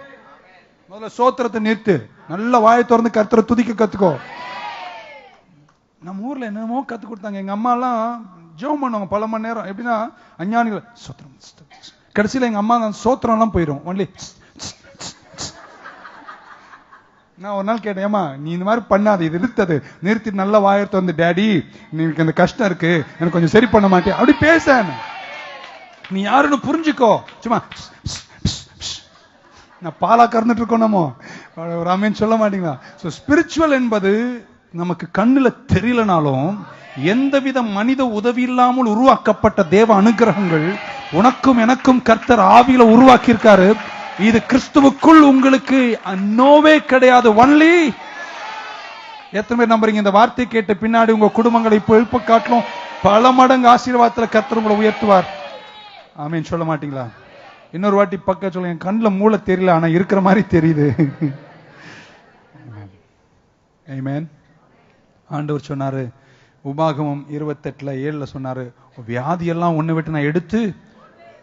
முதல்ல சோத்திரத்தை நிறுத்து. நல்ல வாயை திறந்து கர்த்தரை துதிக்க கத்துக்கோ. நம்ம ஊர்ல என்னமோ கத்து கொடுத்தாங்க. எங்க அம்மா எல்லாம் ஜெபம் பண்ணுவாங்க பல மணி நேரம். எப்படின்னா அஞ்ஞானிகள் சோத்திரம். கடைசியில எங்க அம்மா சோத்திரம் எல்லாம் போயிடும். ஒன்லி நான் ஒரு நாள் கேட்டேன், ஏமா நீ இந்த மாதிரி பண்ணாது, இது நிறுத்தி நல்ல வாயத்தை வந்து, டேடி நீக்கு அந்த கஷ்டம் இருக்கு, எனக்கு கொஞ்சம் சரி பண்ண மாட்டேன் அப்படி பேச. நீ யாருன்னு புரிஞ்சுக்கோ. சும்மா நான் பாலா கறந்துட்டு இருக்கோம் நம்ம ஒரு ஆமேன் சொல்ல மாட்டீங்களா? ஸ்பிரிச்சுவல் என்பது நமக்கு கண்ணுல தெரியலனாலும் எந்தவித மனித உதவி இல்லாமல் உருவாக்கப்பட்ட தேவ அனுகிரகங்கள் உனக்கும் எனக்கும் கர்த்தர் ஆவியில உருவாக்கி இருக்காரு. இது கிறிஸ்துவுக்குள் உங்களுக்கு நோவே கிடையாது. ஒன்லி எத்தனை பேர் நம்புறீங்க? இந்த வார்த்தை கேட்ட பின்னாடி உங்க குடும்பங்களை இப்போ எழுப்ப காட்டலும் பல மடங்கு ஆசீர்வாதத்துல கர்த்தர் உங்களை உயர்த்துவார். ஆமீன் சொல்ல மாட்டீங்களா? இன்னொரு வாட்டி பக்க சொல்ல, என் கண்ணுல மூளை தெரியல, ஆனா இருக்கிற மாதிரி தெரியுது. ஆமென். ஆண்டவர் சொன்னாரு உபாகமம் 28:7 சொன்னாரு, வியாதியெல்லாம் உன்னை விட்டு நான் எடுத்து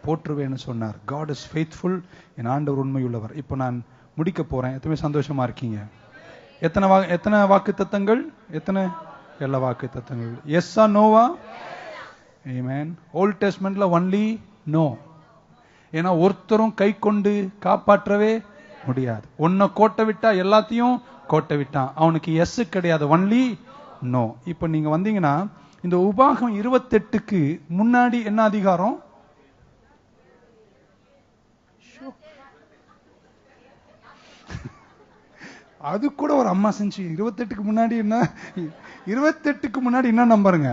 போற்றுவேன்னு சொன்னார். God is faithful. என் ஆண்டவர் உண்மையுள்ளவர். இப்போ நான் முடிக்க போறேன். எத்தனை சந்தோஷமா இருக்கீங்க? எத்தனை வாக்கு தத்தங்கள்? எத்தனை? எல்லா வாக்கு தத்தங்கள். எஸ்ஸா நோவா? ஆமென். ஓல்ட் டெஸ்ட்மென்ட்ல ஒன்லி நோ. ஏன்னா ஒருத்தரும் கை கொண்டு காப்பாற்றவே முடியாது. உன்னை கோட்டை விட்டா எல்லாத்தையும் கோட்டை விட்டான். அவனுக்கு எஸ் கிடையாது, ஒன்லி நோ. இப்ப நீங்க வந்தீங்கன்னா இந்த உபாகம் 28க்கு முன்னாடி என்ன அதிகாரம்? அது கூட ஒரு அம்மா செஞ்சு 28க்கு முன்னாடி என்ன? 28க்கு முன்னாடி என்ன நம்பருங்க?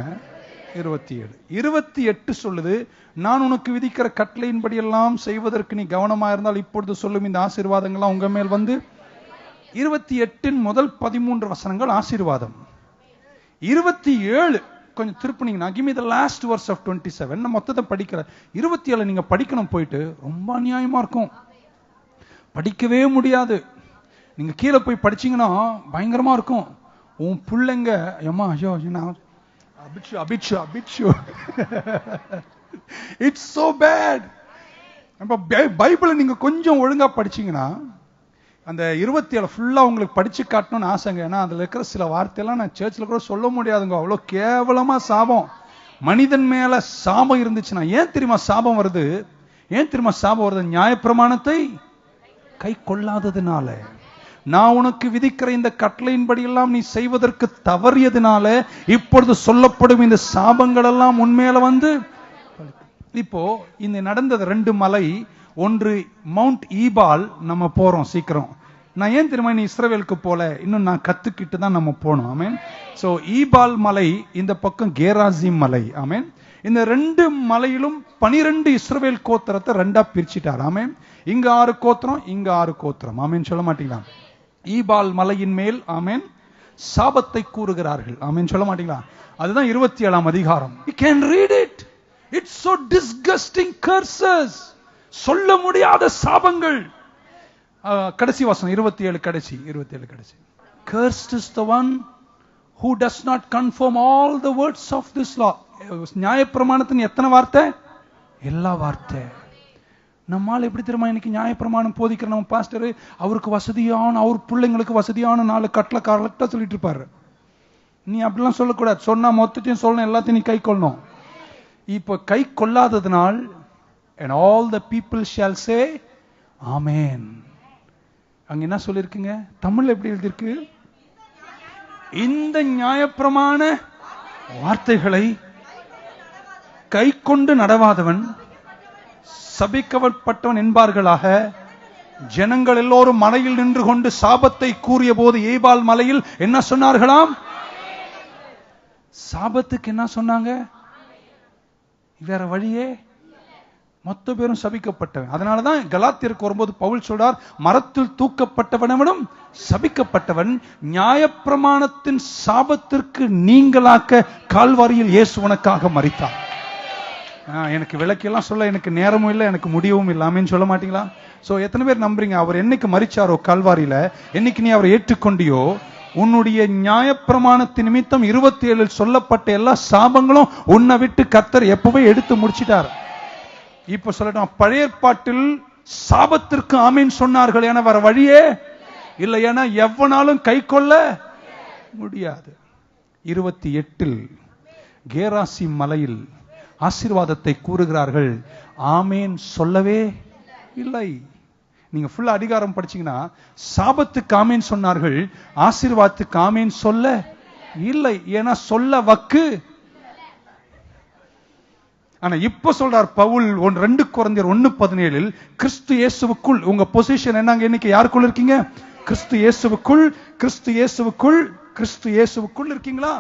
27. 28 சொல்லுது, நான் உனக்கு விதிக்கிற கட்டளையின்படி எல்லாம் செய்வதற்கு நீ கவனமா இருந்தால் இப்பொழுது சொல்லும் இந்த ஆசீர்வாதங்கள்லாம் உங்க மேல் வந்து. 28 முதல் 13 வசனங்கள் ஆசீர்வாதம். 27 கொஞ்சம் திருப்பினீங்கன்னா give me the last verse of 27. நான் மொத்தத்தை படிக்கிற 27 நீங்க படிக்கணும். போயிட்டு ரொம்ப அநியாயமா இருக்கும், படிக்கவே முடியாது. நீங்க கீழே போய் படிச்சீங்கன்னா பயங்கரமா இருக்கும். உன் பிள்ளைங்க ஏமா ஐயோ அபிட்சு இட்ஸ் சோ பேட். பைபிளை நீங்க கொஞ்சம் ஒழுங்கா படிச்சீங்கன்னா அந்த 27 ஃபுல்லா உங்களுக்கு படிச்சு காட்டணும்னு ஆசைங்க. ஏன்னா அதுல இருக்கிற சில வார்த்தையெல்லாம் நான் சர்ச்சில் கூட சொல்ல முடியாதுங்க, அவ்வளோ கேவலமா சாபம். மனிதன் மேல சாபம் இருந்துச்சுன்னா ஏன் தெரியுமா சாபம் வருது? நியாயப்பிரமாணத்தை கை கொள்ளாததுனால. நான் உனக்கு விதிக்கிற இந்த கட்டளையின்படி எல்லாம் நீ செய்வதற்கு தவறியதுனால இப்பொழுது சொல்லப்படும் இந்த சாபங்கள் எல்லாம் உண்மையில வந்து. இப்போ இந்த நடந்தது 2 மலை. ஒன்று மவுண்ட் ஈபால். நம்ம போறோம் சீக்கிரம். நான் ஏன் தெரியுமா நீ இஸ்ரவேலுக்கு போல, இன்னும் நான் கத்துக்கிட்டு தான் நம்ம போனோம். ஆமென். சோ ஈபால் மலை, இந்த பக்கம் கேராசிம் மலை. ஆமென். இந்த 2 மலையிலும் 12 இஸ்ரவேல் கோத்திரத்தை 2ஆ பிரிச்சிட்டார். ஆமென். இங்க 6 கோத்திரம், இங்க 6 கோத்திரம். ஆமென் சொல்ல மாட்டீங்களா? ஈபால் மலையின் மேல் ஆமென் சாபத்தை கூறுகிறார்கள். ஆமென் சொல்ல மாட்டீங்களா? அதுதான் 27ஆம் அதிகாரம். You can read it. It's so disgusting curses. சொல்ல முடியாத சாபங்கள். கடைசி வசனம் 27 கடைசி. Cursed is the one who does not conform all the words of this law. நியாயப்பிரமாணத்தின் எத்தனை வார்த்தை? எல்லா வார்த்தை. நம்மால் எப்படி தெரியுமா இன்னைக்கு நியாயப்பிரமாணம் போதிக்கிற நம்ம பாஸ்டர், அவருக்கு வசதியான, அவர் பிள்ளைங்களுக்கு வசதியான 4 கட்டளை கரெக்டா சொல்லிட்டு இருப்பாரு. நீ அப்படிலாம் சொல்லக்கூடாது. சொன்னா மொத்தத்தையும் சொல்லணும், எல்லாத்தையும் நீ கை கொள்ளணும். இப்ப கை கொள்ளாததுனால் and all the people shall say amen. அங்க என்ன சொல்லிருக்குங்க? தமிழ்ல எப்படி எழுதிருக்கு? இந்த நியாயப்பிரமாண வார்த்தைகளை கை கொண்டு நடவாதவன் சபிக்கப்பட்டவன் என்பார்களாக. ஜனங்கள் எல்லோரும் மலையில் நின்று கொண்டு சாபத்தை கூறிய போது ஏபால் மலையில் என்ன சொன்னார்களாம்? சாபத்துக்கு என்ன சொன்னாங்க? வேற வழியே மொத்த பேரும் சபிக்கப்பட்டவன். அதனாலதான் கலாத்தியருக்கு வரும்போது பவுல் சொல்றார், மரத்தில் தூக்கப்பட்டவனும் சபிக்கப்பட்டவன், நியாயப்பிரமாணத்தின் சாபத்திற்கு நீங்களாக்க கால்வாரியில் இயேசு உனக்காக மரித்தார். எனக்கு விளக்கெல்லாம் சொல்ல எனக்கு நேரமும் இல்லை, எனக்கு முடியவும் இல்லாமன்னு சொல்ல மாட்டீங்களா? சோ எத்தனை பேர் நம்புறீங்க அவர் என்னைக்கு மரிச்சாரோ கால்வாரியில, என்னைக்கு நீ அவரை ஏற்றுக்கொண்டியோ, உன்னுடைய நியாயப்பிரமாணத்தின் நிமித்தம் 27 சொல்லப்பட்ட எல்லா சாபங்களும் உன்னை விட்டு கர்த்தர் எப்பவே எடுத்து முடிச்சிட்டார். இப்ப சொல்லட்டும், பழைய ஏற்பாட்டில் சாபத்திற்கு ஆமீன் சொன்னார்கள் என வர வழியே இல்லை, என எவனாலும் கை கொள்ள முடியாது. 28 கேராசி மலையில் ஆசீர்வாதத்தை கூறுகிறார்கள், ஆமேன் சொல்லவே இல்லை. நீங்க ஃபுல்லா அதிகாரம் படிச்சீங்கன்னா சாபத்துக்கு ஆமேன் சொன்னார்கள், ஆசீர்வாதத்துக்கு ஆமேன் சொல்ல இல்லை. ஏன்னா சொல்ல வக்கு. ஆனா இப்ப சொல்றார் பவுல் 2 கொரிந்தியர் 1:17 கிறிஸ்து இயேசுவுக்குள் உங்க பொசிஷன் என்னங்க? இன்னைக்கு யாருக்குள்ள இருக்கீங்க? கிறிஸ்து இயேசுவுக்குள். கிறிஸ்து இயேசுவுக்குள். கிறிஸ்து இயேசுவுக்குள் இருக்கீங்களா?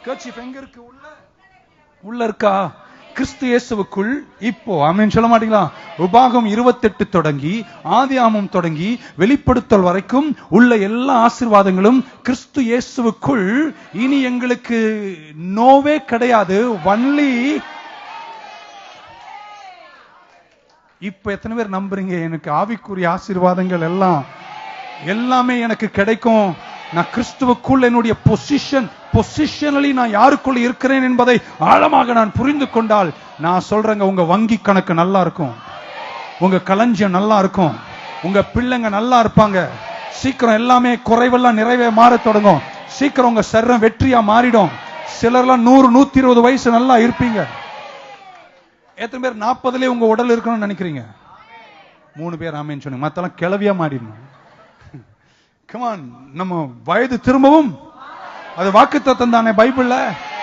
கர்ச்சீஃப் எங்க இருக்கு? உள்ள இருக்கா? கிறிஸ்து இயேசுவுக்குள். இப்போ ஆமென் சொல்ல மாட்டீங்களா? உபாகம் 28 தொடங்கி ஆதியாகமம் தொடங்கி வெளிப்படுத்தல் வரைக்கும் உள்ள எல்லா ஆசீர்வாதங்களும் கிறிஸ்து இயேசுவுக்குள். இனி எங்களுக்கு நோவே கிடையாது. ஒன்லி. இப்ப எத்தனை பேர் நம்புறீங்க எனக்கு ஆவிக்குரிய ஆசீர்வாதங்கள் எல்லாமே எனக்கு கிடைக்கும்? நான் கிறிஸ்துவுக்குள் என்னுடைய பொசிஷனலி நான் யாருக்குள்ள இருக்கிறேன் என்பதை ஆழமாக நான் புரிந்து கொண்டால் நான் சொல்றேங்க, உங்க வங்கி கணக்கு நல்லா இருக்கும், உங்க களஞ்சியம் நல்லா இருக்கும், உங்க பிள்ளைங்க நல்லா இருப்பாங்க. சீக்கிரம் எல்லாமே குறைவெல்லாம் நிறைவே மாற தொடங்கும். சீக்கிரம் உங்க சரீரம் வெற்றியா மாறிடும். சிலர்லாம் 100-120 வயசு நல்லா இருப்பீங்க. எத்தனை பேர் 40லயே உங்க உடல் இருக்கணும்னு நினைக்கிறீங்க? 3 பேர் ஆமேன்னு சொன்னீங்க. மத்தெல்லாம் கிளவியா மாறிடணும். கமான், நம்ம வயது திரும்பவும் அது வாக்குத்தத்தம் தானே பைபிள்ல.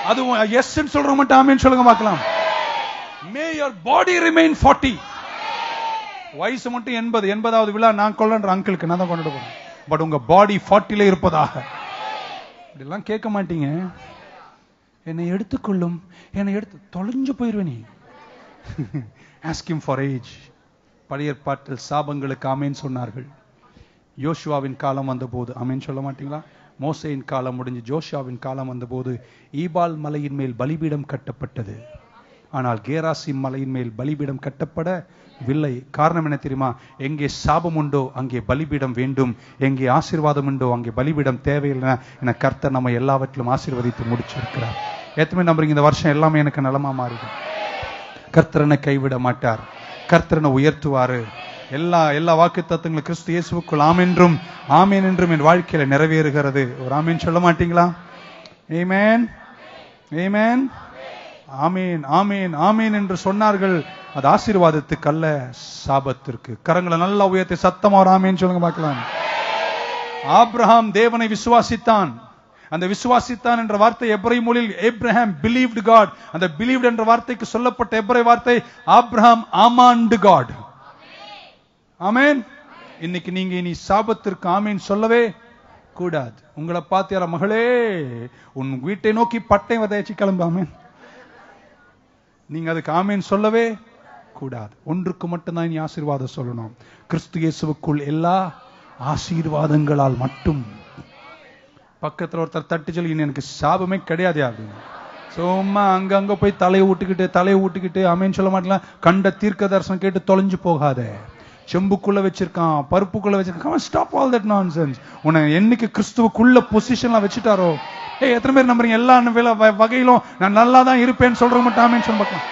அது எஸ் சொல்ற மட்டும் ஆமேன்னு சொல்லுங்க பார்க்கலாம். May your body remain 40. வயசு மட்டும் 80வது விழா நான் கொள்ளன்ற அங்கிளுக்கு நான் தான் கொண்டு போறேன். பட் உங்க பாடி 40ல இருப்பதாக இதெல்லாம் கேட்க மாட்டீங்க. என்னை எடுத்துக்கொள்ளும், என்னை எடுத்து தொலைஞ்சு போயிருவேன். நீ Ask him for age. பழைய ஏற்பாட்டில் சாபங்களுக்கு ஆமேன் சொன்னார்கள். யோசுவாவின் காலம் வந்தபோது ஆமேன் சொல்ல மாட்டீங்களா? மோசேயின் காலம் முடிஞ்சு ஜோஷுவாவின் காலம் வந்தபோது ஈபால் மலையின் மேல் பலிபீடம் கட்டப்பட்டது. ஆனால் கேராசிம் மலையின் மேல் பலிபீடம் கட்டப்படவில்லை. காரணம் என்ன தெரியுமா? எங்கே சாபம் உண்டோ அங்கே பலிபீடம் வேண்டும், எங்கே ஆசீர்வாதம் உண்டோ அங்கே பலிபீடம் தேவையில்லை என கர்த்தர் நம்ம எல்லாவற்றிலும் ஆசீர்வதித்து முடிச்சிருக்கிறார். எத்தனை நம்புறீங்க இந்த வருஷம் எல்லாமே எனக்கு நலமா மாறிடும்? கர்த்தரனை கைவிட மாட்டார், கர்த்தரனை உயர்த்துவாரு. எல்லா வாக்கு தத்துவங்களும் கிறிஸ்து இயேசுவுக்குள் ஆமென்றும் ஆமேன் என்றும் என் வாழ்க்கையில நிறைவேறுகிறது. ஒரு ஆமேன் சொல்ல மாட்டீங்களா? ஆமென், ஆமென், ஆமேன், ஆமேன், ஆமேன் என்று சொன்னார்கள். அது ஆசீர்வாதத்துக்கு அல்ல, சாபத்திற்கு. கரங்களை நல்லா உயர்த்தி சத்தமா ஒரு ஆமேன் சொல்லுங்க பார்க்கலாம். ஆபிரகாம் தேவனை விசுவாசித்தான். அந்த விசுவாசித்தான் என்ற வார்த்தை எபிரேய மொழியில் ஏப்ரஹாம் believed God. அந்த believed என்ற வார்த்தைக்கு சொல்லப்பட்ட எபிரேய வார்த்தை ஆபிரகாம் ஆமான்டு God. ஆமென். இன்னைக்கு நீங்க இனி சாபத்திற்கு ஆமேன் சொல்லவே கூடாது. உங்களை பார்த்து யார மகளே உன் வீட்டை நோக்கி பட்டை வதைச்சு கிளம்பாமே, நீங்க அதுக்கு ஆமேன் சொல்லவே கூடாது. ஒன்றுக்கு மட்டும்தான் இனி ஆசீர்வாதம் சொல்லணும். கிறிஸ்து இயேசுவுக்குள் எல்லா ஆசீர்வாதங்களால் மட்டும். பக்கத்துல ஒருத்தர் தட்டி சொல்லி எனக்கு சாபமே கிடையாது அப்படின்னு சும்மா அங்க போய் தலையை ஊட்டிக்கிட்டு ஆமேன் சொல்ல மாட்டேன். கண்ட தீர்க்க தரிசனம் கேட்டு தொலைஞ்சு போகாத. செம்புக்குள்ள வச்சிருக்கான், பருப்புக்குள்ள வச்சிருக்கான். Stop all that nonsense. உன்னை என்னைக்கு கிறிஸ்துவுக்குள்ள பொசிஷன்ல வச்சுட்டாரோ, எத்தனை பேர் நம்புறீங்க எல்லா வகையிலும் நான் நல்லா தான் இருப்பேன்னு சொல்ற மட்டும் ஆமேன் சொல்ல பார்க்கலாம்.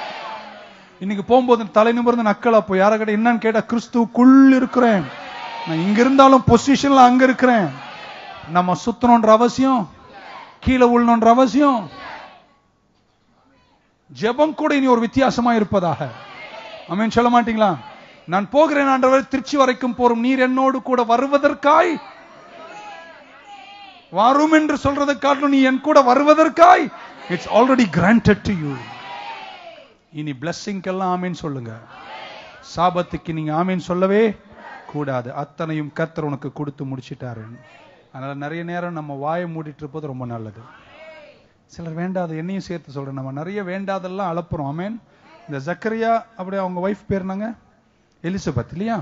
இன்னைக்கு போகும்போது தலை நிமிர்ந்து நக்கலா போய் யார கிட்ட என்னன்னு கேட்டா கிறிஸ்துவுக்குள் இருக்கிறேன், நான் இங்க இருந்தாலும் பொசிஷன்ல அங்க இருக்கிறேன். நம்ம சுத்தணும்ன்ற அவசியம், கீழே உள்ளணும்ன்ற அவசியம். ஜெபம் கூட இனி ஒரு வித்தியாசமா இருப்பதாக ஆமென் சொல்ல மாட்டீங்களா? நான் போகிறேன் ஆண்டவர், திருச்சி வரைக்கும் போறோம், நீர் என்னோடு கூட வருவதற்காய் வரும் என்று சொல்றதை காட்டிலும் நீ என் கூட வருவதற்காய் it's already granted to you. இனி பிளெஸிங்க்கெல்லாம் ஆமேன் சொல்லுங்க. சாபத்துக்கு நீங்க ஆமேன் சொல்லவே கூடாது. அத்தனையும் கர்த்தர் உனக்கு கொடுத்து முடிச்சிட்டாரு. அதனால நிறைய நேரம் நம்ம வாயை மூடிட்டு இருப்பது ரொம்ப நல்லது. சிலர் வேண்டாத, என்னையும் சேர்த்து சொல்றேன், நம்ம நிறைய வேண்டாதெல்லாம் அலப்புறோம். ஆமேன். இந்த ஜக்கரியா அப்படியே அவங்க வைஃப் பேர் என்னங்க? எலிசபெத் இல்லையா?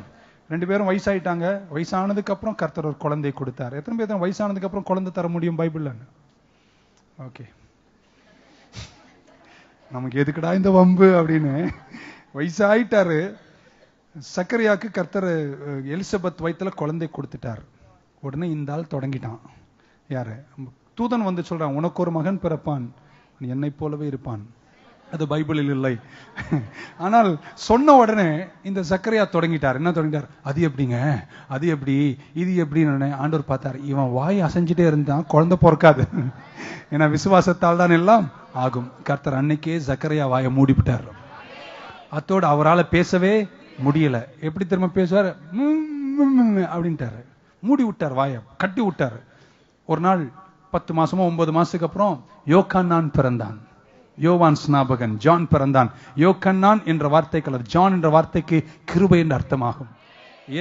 2 பேரும் வயசாயிட்டாங்க. வயசானதுக்கு அப்புறம் கர்த்தர் ஒரு குழந்தை கொடுத்தார். எத்தனை பேர் வயசானதுக்கு அப்புறம் குழந்தை தர முடியும் பைபிள்ல? ஓகே, நமக்கு எதுக்குடா இந்த வம்பு அப்படின்னு வயசாயிட்டாரு. சக்கரியாக்கு கர்த்தர் எலிசபெத் வயித்துல குழந்தை கொடுத்துட்டார். உடனே இந்த ஆள் தொடங்கிட்டான். யாரு? தூதன் வந்து சொல்றான், உனக்கு ஒரு மகன் பிறப்பான், என்னை போலவே இருப்பான். அது பைபிளில் இல்லை. ஆனால் சொன்ன உடனே இந்த சக்கரையா தொடங்கிட்டார். என்ன தொடங்கிட்டார்? அது எப்படிங்க, அது எப்படி, இது எப்படின்னு ஆண்டவர் பார்த்தார். இவன் வாய் அசைஞ்சிட்டே இருந்தான், குழந்தை பிறக்காது. ஏன்னா விசுவாசத்தால் தான் எல்லாம் ஆகும். கர்த்தர் அன்னைக்கே சக்கரையா வாயை மூடிவிட்டார். அத்தோடு அவரால் பேசவே முடியல. எப்படி திரும்ப பேசுவார்? அப்படின்ட்டாரு. மூடி விட்டார், வாயை கட்டி விட்டாரு. ஒரு நாள் 10 மாசமோ 9 மாசத்துக்கு அப்புறம் யோகன்னான் பிறந்தான். யோவான் ஸ்நாபகன் ஜான் பிறந்தான். யோகன்னான் என்ற வார்த்தைக்கு அல்லது ஜான் என்ற வார்த்தைக்கு கிருபை என்று அர்த்தமாகும்.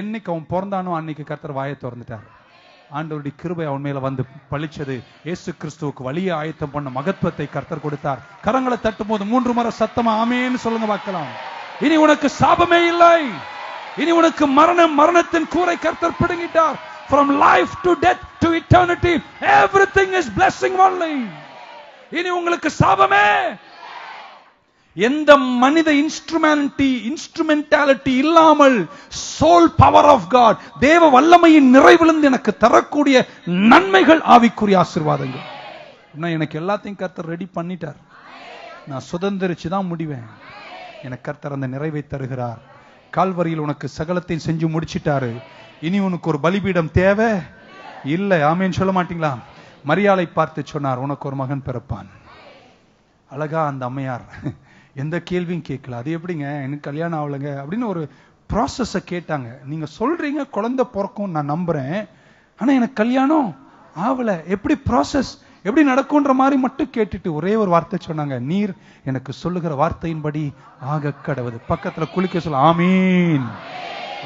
என்னைக்கு அவன் பிறந்தானோ அன்னைக்கு கர்த்தர் வாயை திறந்துட்டார். ஆண்டவருடைய கிருபை அவன் மேல வந்து பழிச்சது. இயேசு கிறிஸ்துவுக்கு வழியை ஆயத்தம் பண்ண மகத்துவத்தை கர்த்தர் கொடுத்தார். கரங்களை தட்டும் போது 3 முறை சத்தமா ஆமென்னு சொல்லுங்க பார்க்கலாம். இனி உனக்கு சாபமே இல்லை. இனி உனக்கு மரணத்தின் கூரை கர்த்தர் பிடுங்கிட்டார். From life to death to eternity, everything is blessing only. இனி உங்களுக்கு சாபமே. எந்த மனித இன்ஸ்ட்ருமென்டாலிட்டி இல்லாமல் சோல் பவர் ஆஃப் காட், தேவ வல்லமையின் நிறைவிலிருந்து எனக்கு தரக்கூடிய நன்மைகள், ஆவிக்குரிய ஆசீர்வாதங்கள். எனக்கு எல்லாத்தையும் கர்த்தர் ரெடி பண்ணிட்டார். நான் சுதந்திரிச்சு தான் முடிவேன். எனக்கு கர்த்தர் அந்த நிறைவை தருகிறார். கால்வரியில் உனக்கு சகலத்தையும் செஞ்சு முடிச்சிட்டாரு. இனி உனக்கு ஒரு பலிபீடம் தேவை இல்லை. ஆமேன்னு சொல்ல மாட்டீங்களா? மரியாளை பார்த்து சொன்னார், உனக்கு ஒரு மகன் பிறப்பான். அழகா அந்த அம்மையார் எந்த கேள்வியும் கேட்கல. அது எப்படிங்க, எனக்கு கல்யாணம் ஆகலைங்க அப்படின்னு ஒரு ப்ராசஸை கேட்டாங்க. நீங்க சொல்றீங்க குழந்தை பிறக்கும், நான் நம்புறேன். ஆனா எனக்கு கல்யாணம் ஆகலை, எப்படி ப்ராசஸ், எப்படி நடக்கும்ன்ற மாதிரி மட்டும் கேட்டுட்டு ஒரே ஒரு வார்த்தை சொன்னாங்க, நீர் எனக்கு சொல்லுகிற வார்த்தையின்படி ஆக கடவுது. பக்கத்துல குளிக்க சொல்ல ஆமீன்.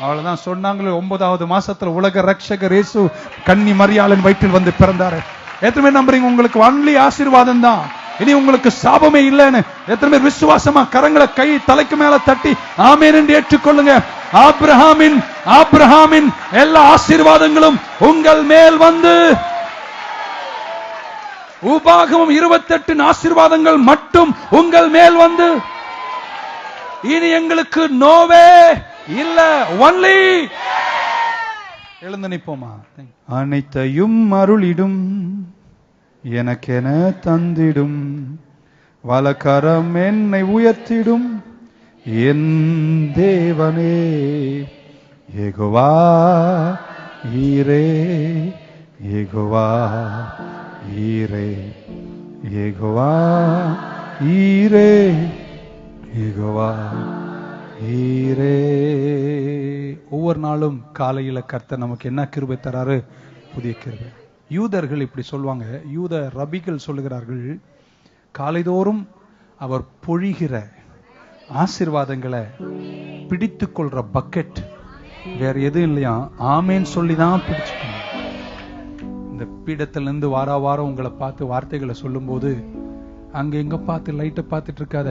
அவ்வளவுதான் சொன்னாங்களே. 9வது மாசத்துல உலக ரட்சகர் இயேசு கன்னி மரியாளின் வயிற்றில் வந்து பிறந்தாரு. எத்தனை பேர் நம்புறீங்க உங்களுக்கு ஒன்லி ஆசீர்வாதம் தான், இனி உங்களுக்கு சாபமே இல்லைன்னு? எத்தனை பேர் விசுவாசமா கரங்களை கை தலைக்கு மேல தட்டி ஆமென் என்று ஏற்றுக்கொள்ளுங்க. ஆபிரகாமின் எல்லா ஆசீர்வாதங்களும் உங்கள் மேல் வந்து, உபாகமம் 28 ஆசீர்வாதங்கள் மட்டும் உங்கள் மேல் வந்து, இனி எங்களுக்கு நோவே இல்ல, ஒன்லி. எழுந்து நிற்போமா? அனைத்தையும் அருளிடும் எனக்கென தந்திடும், வலக்கரம் என்னை உயர்த்திடும் என் தேவனே. யெகோவா ஈரே, யெகோவா ஈரே, யெகோவா ஈரே, யெகோவா ஈரே. ஒவ்வொரு நாளும் காலையில கர்த்தர் நமக்கு என்ன கிருபை தராரு? புதிய கிருபை. யூதர்கள் இப்படி சொல்லுவாங்க, யூத ரபிகள் சொல்லுகிறார்கள், காலைதோறும் அவர் பொழிகிற ஆசீர்வாதங்களை பிடித்து கொள்ற பக்கெட் வேற எதுவும் இல்லையா, ஆமேன்னு சொல்லிதான் பிடிச்சுக்கணும். இந்த பீடத்திலிருந்து வாரம் உங்களை பார்த்து வார்த்தைகளை சொல்லும் போது அங்க எங்க பார்த்து லைட்டை பார்த்துட்டு இருக்காத.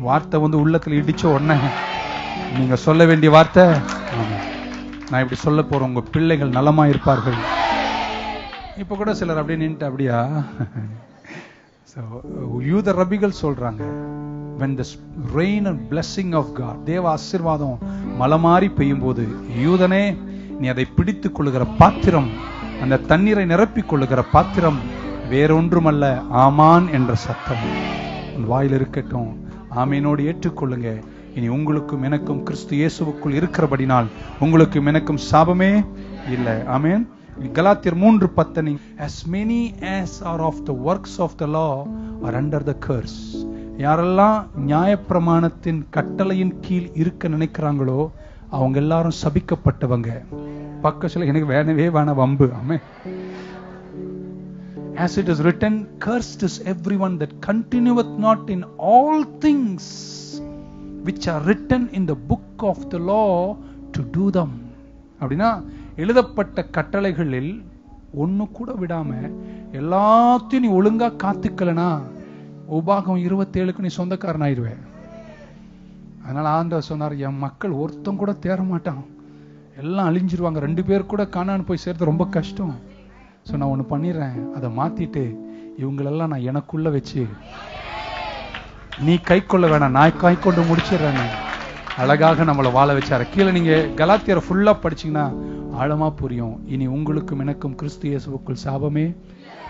வார்த்தை வந்து உள்ளத்துல இடிச்ச உடனே நீங்க சொல்ல வேண்டிய வார்த்தை, நான் இப்படி சொல்ல போறேன், உங்க பிள்ளைகள் நலமா இருப்பார்கள். இப்ப கூட சிலர் அப்படியே நின்று அப்படியா. யூத ரபிகள் சொல்றாங்க, when the rain and blessing of God, தேவ ஆசீர்வாதம் மலமாரி பெய்யும் போது, யூதனே நீ அதை பிடித்துக் கொள்ளுகிற பாத்திரம், அந்த தண்ணீரை நிரப்பிக் கொள்ளுகிற பாத்திரம் வேறொன்றுமல்ல, ஆமான் என்ற சத்தம் வாயில் இருக்கட்டும். ஆமீனோடு ஏற்றுக்கொள்ளுங்க. இனி உங்களுக்கும் எனக்கும் கிறிஸ்து இயேசுவுக்குள் இருக்கிறபடினால் உங்களுக்கும் எனக்கும் சாபமே இல்லை. ஆமென். கலாத்தியர் 3:10, as many as are of the works of the law are under the curse. யாரெல்லாம் நியாயப்பிரமாணத்தின் கட்டளையின் கீழ் இருக்க நினைக்கிறாங்களோ அவங்க எல்லாரும் சபிக்கப்பட்டவங்க. பக்கத்துல எனக்கு வேணவே வேணாம் வம்பு. ஆமென். As it is written, cursed is everyone that continueth not in all things which are written in the book of the law to do them. அப்படின்னா எழுதப்பட்ட கட்டளைகளில் ஒண்ணு கூட விடாம எல்லாத்தையும் நீ ஒழுங்கா காத்துக்கலனா உபாகம் 27க்கு நீ சொந்தக்காரன் ஆயிடுவே. அதனால ஆண்டவர் சொன்னார், என் மக்கள் ஒருத்தம் கூட தேர மாட்டான், எல்லாம் அழிஞ்சிருவாங்க, 2 பேர் கூட கானான் போய் சேர்றது ரொம்ப கஷ்டம். ஸோ நான் ஒன்று பண்ணிடுறேன், அதை மாத்திட்டு இவங்களெல்லாம் நான் எனக்குள்ள வச்சு நீ கை கொள்ள வேணாம், நான் கை கொண்டு முடிச்சிடுறேன்னு அழகாக நம்மளை வாழ வச்சாரு. கீழே நீங்க கலாத்தியரை ஃபுல்லா படிச்சீங்கன்னா ஆழமா புரியும். இனி உங்களுக்கும் எனக்கும் கிறிஸ்து இயேசுவுக்குள் சாபமே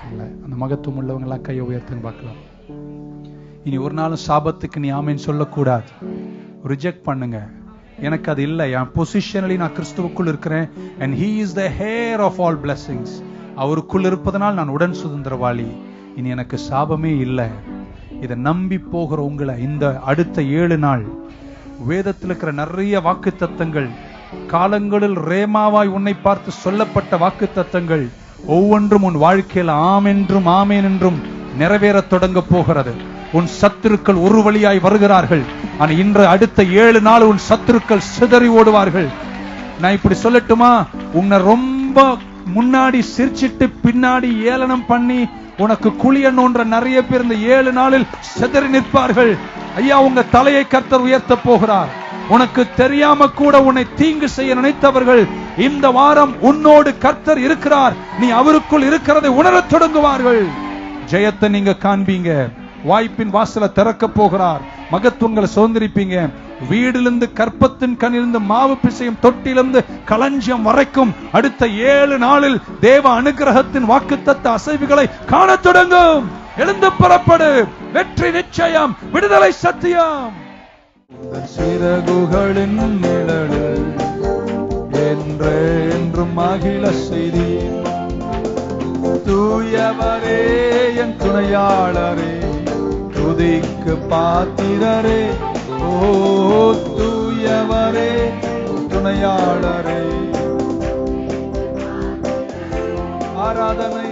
இல்லை. அந்த மகத்துவம் உள்ளவங்க எல்லாம் கையை உயர்த்துன்னு பார்க்கலாம். இனி ஒரு நாளும் சாபத்துக்கு நீ ஆமேன்னு சொல்லக்கூடாது. ரிஜெக்ட் பண்ணுங்க. எனக்கு அது இல்லை, என் பொசிஷனலி நான் கிறிஸ்துவுக்குள் இருக்கிறேன். and he is the heir of all blessings. அவருக்குள் இருப்பதனால் நான் உடன் சுதந்திரவாளி. இனி எனக்கு சாபமே இல்லை. இதை நம்பி போகிற உங்களை இந்த அடுத்த 7 நாள் வேதத்தில் இருக்கிற நிறைய வாக்கு தத்தங்கள் காலங்களில் ரேமாவாய் உன்னை பார்த்து சொல்லப்பட்ட வாக்குத்தத்தங்கள் ஒவ்வொன்றும் உன் வாழ்க்கையில் ஆமென்றும் ஆமேன் என்றும் நிறைவேறத் தொடங்க போகிறது. உன் சத்துருக்கள் ஒரு வழியாய் வருகிறார்கள். ஆனா இன்று அடுத்த 7 நாள் உன் சத்துருக்கள் சிதறி ஓடுவார்கள். நான் இப்படி சொல்லட்டுமா, உன்னை ரொம்ப முன்னாடி சிரிச்சிட்டு பின்னாடி ஏளனம் பண்ணி உனக்கு குழிய நோன்ற நிறைய பேர் இந்த 7 நாளில் சிதறி நிற்பார்கள். ஐயா, உங்க தலையை கர்த்தர் உயர்த்த போகிறார். உனக்கு தெரியாம கூட உன்னை தீங்கு செய்ய நினைத்தவர்கள் இந்த வாரம் உன்னோடு கர்த்தர் இருக்கிறார், நீ அவருக்குள் இருக்கிறதை உணரத் தொடங்குவார்கள். ஜெயத்தை நீங்க காண்பீங்க. வாய்ப்பின் வாசலை திறக்க போகிறார். மகத்துவங்களை சுதந்திரிப்பீங்க. வீடிலிருந்து கற்பத்தின் கண்ணிலிருந்து மாவு பிசையும் தொட்டிலிருந்து களஞ்சியம் வரைக்கும் அடுத்த 7 நாளில் தேவ அனுகிரகத்தின் வாக்குத்தத்த அசைவுகளை காணத் தொடங்கும். எழுந்து புறப்படு. வெற்றி நிச்சயம், விடுதலை சத்தியம். சிறகுகளின் நிழலில் என்றென்றும் மகிழ செய்தி. தூயவரே என் துணையாளரே, துதிக்கு பாத்திரரே. ஓ தூயவரே துணையாளரே, ஆராதனை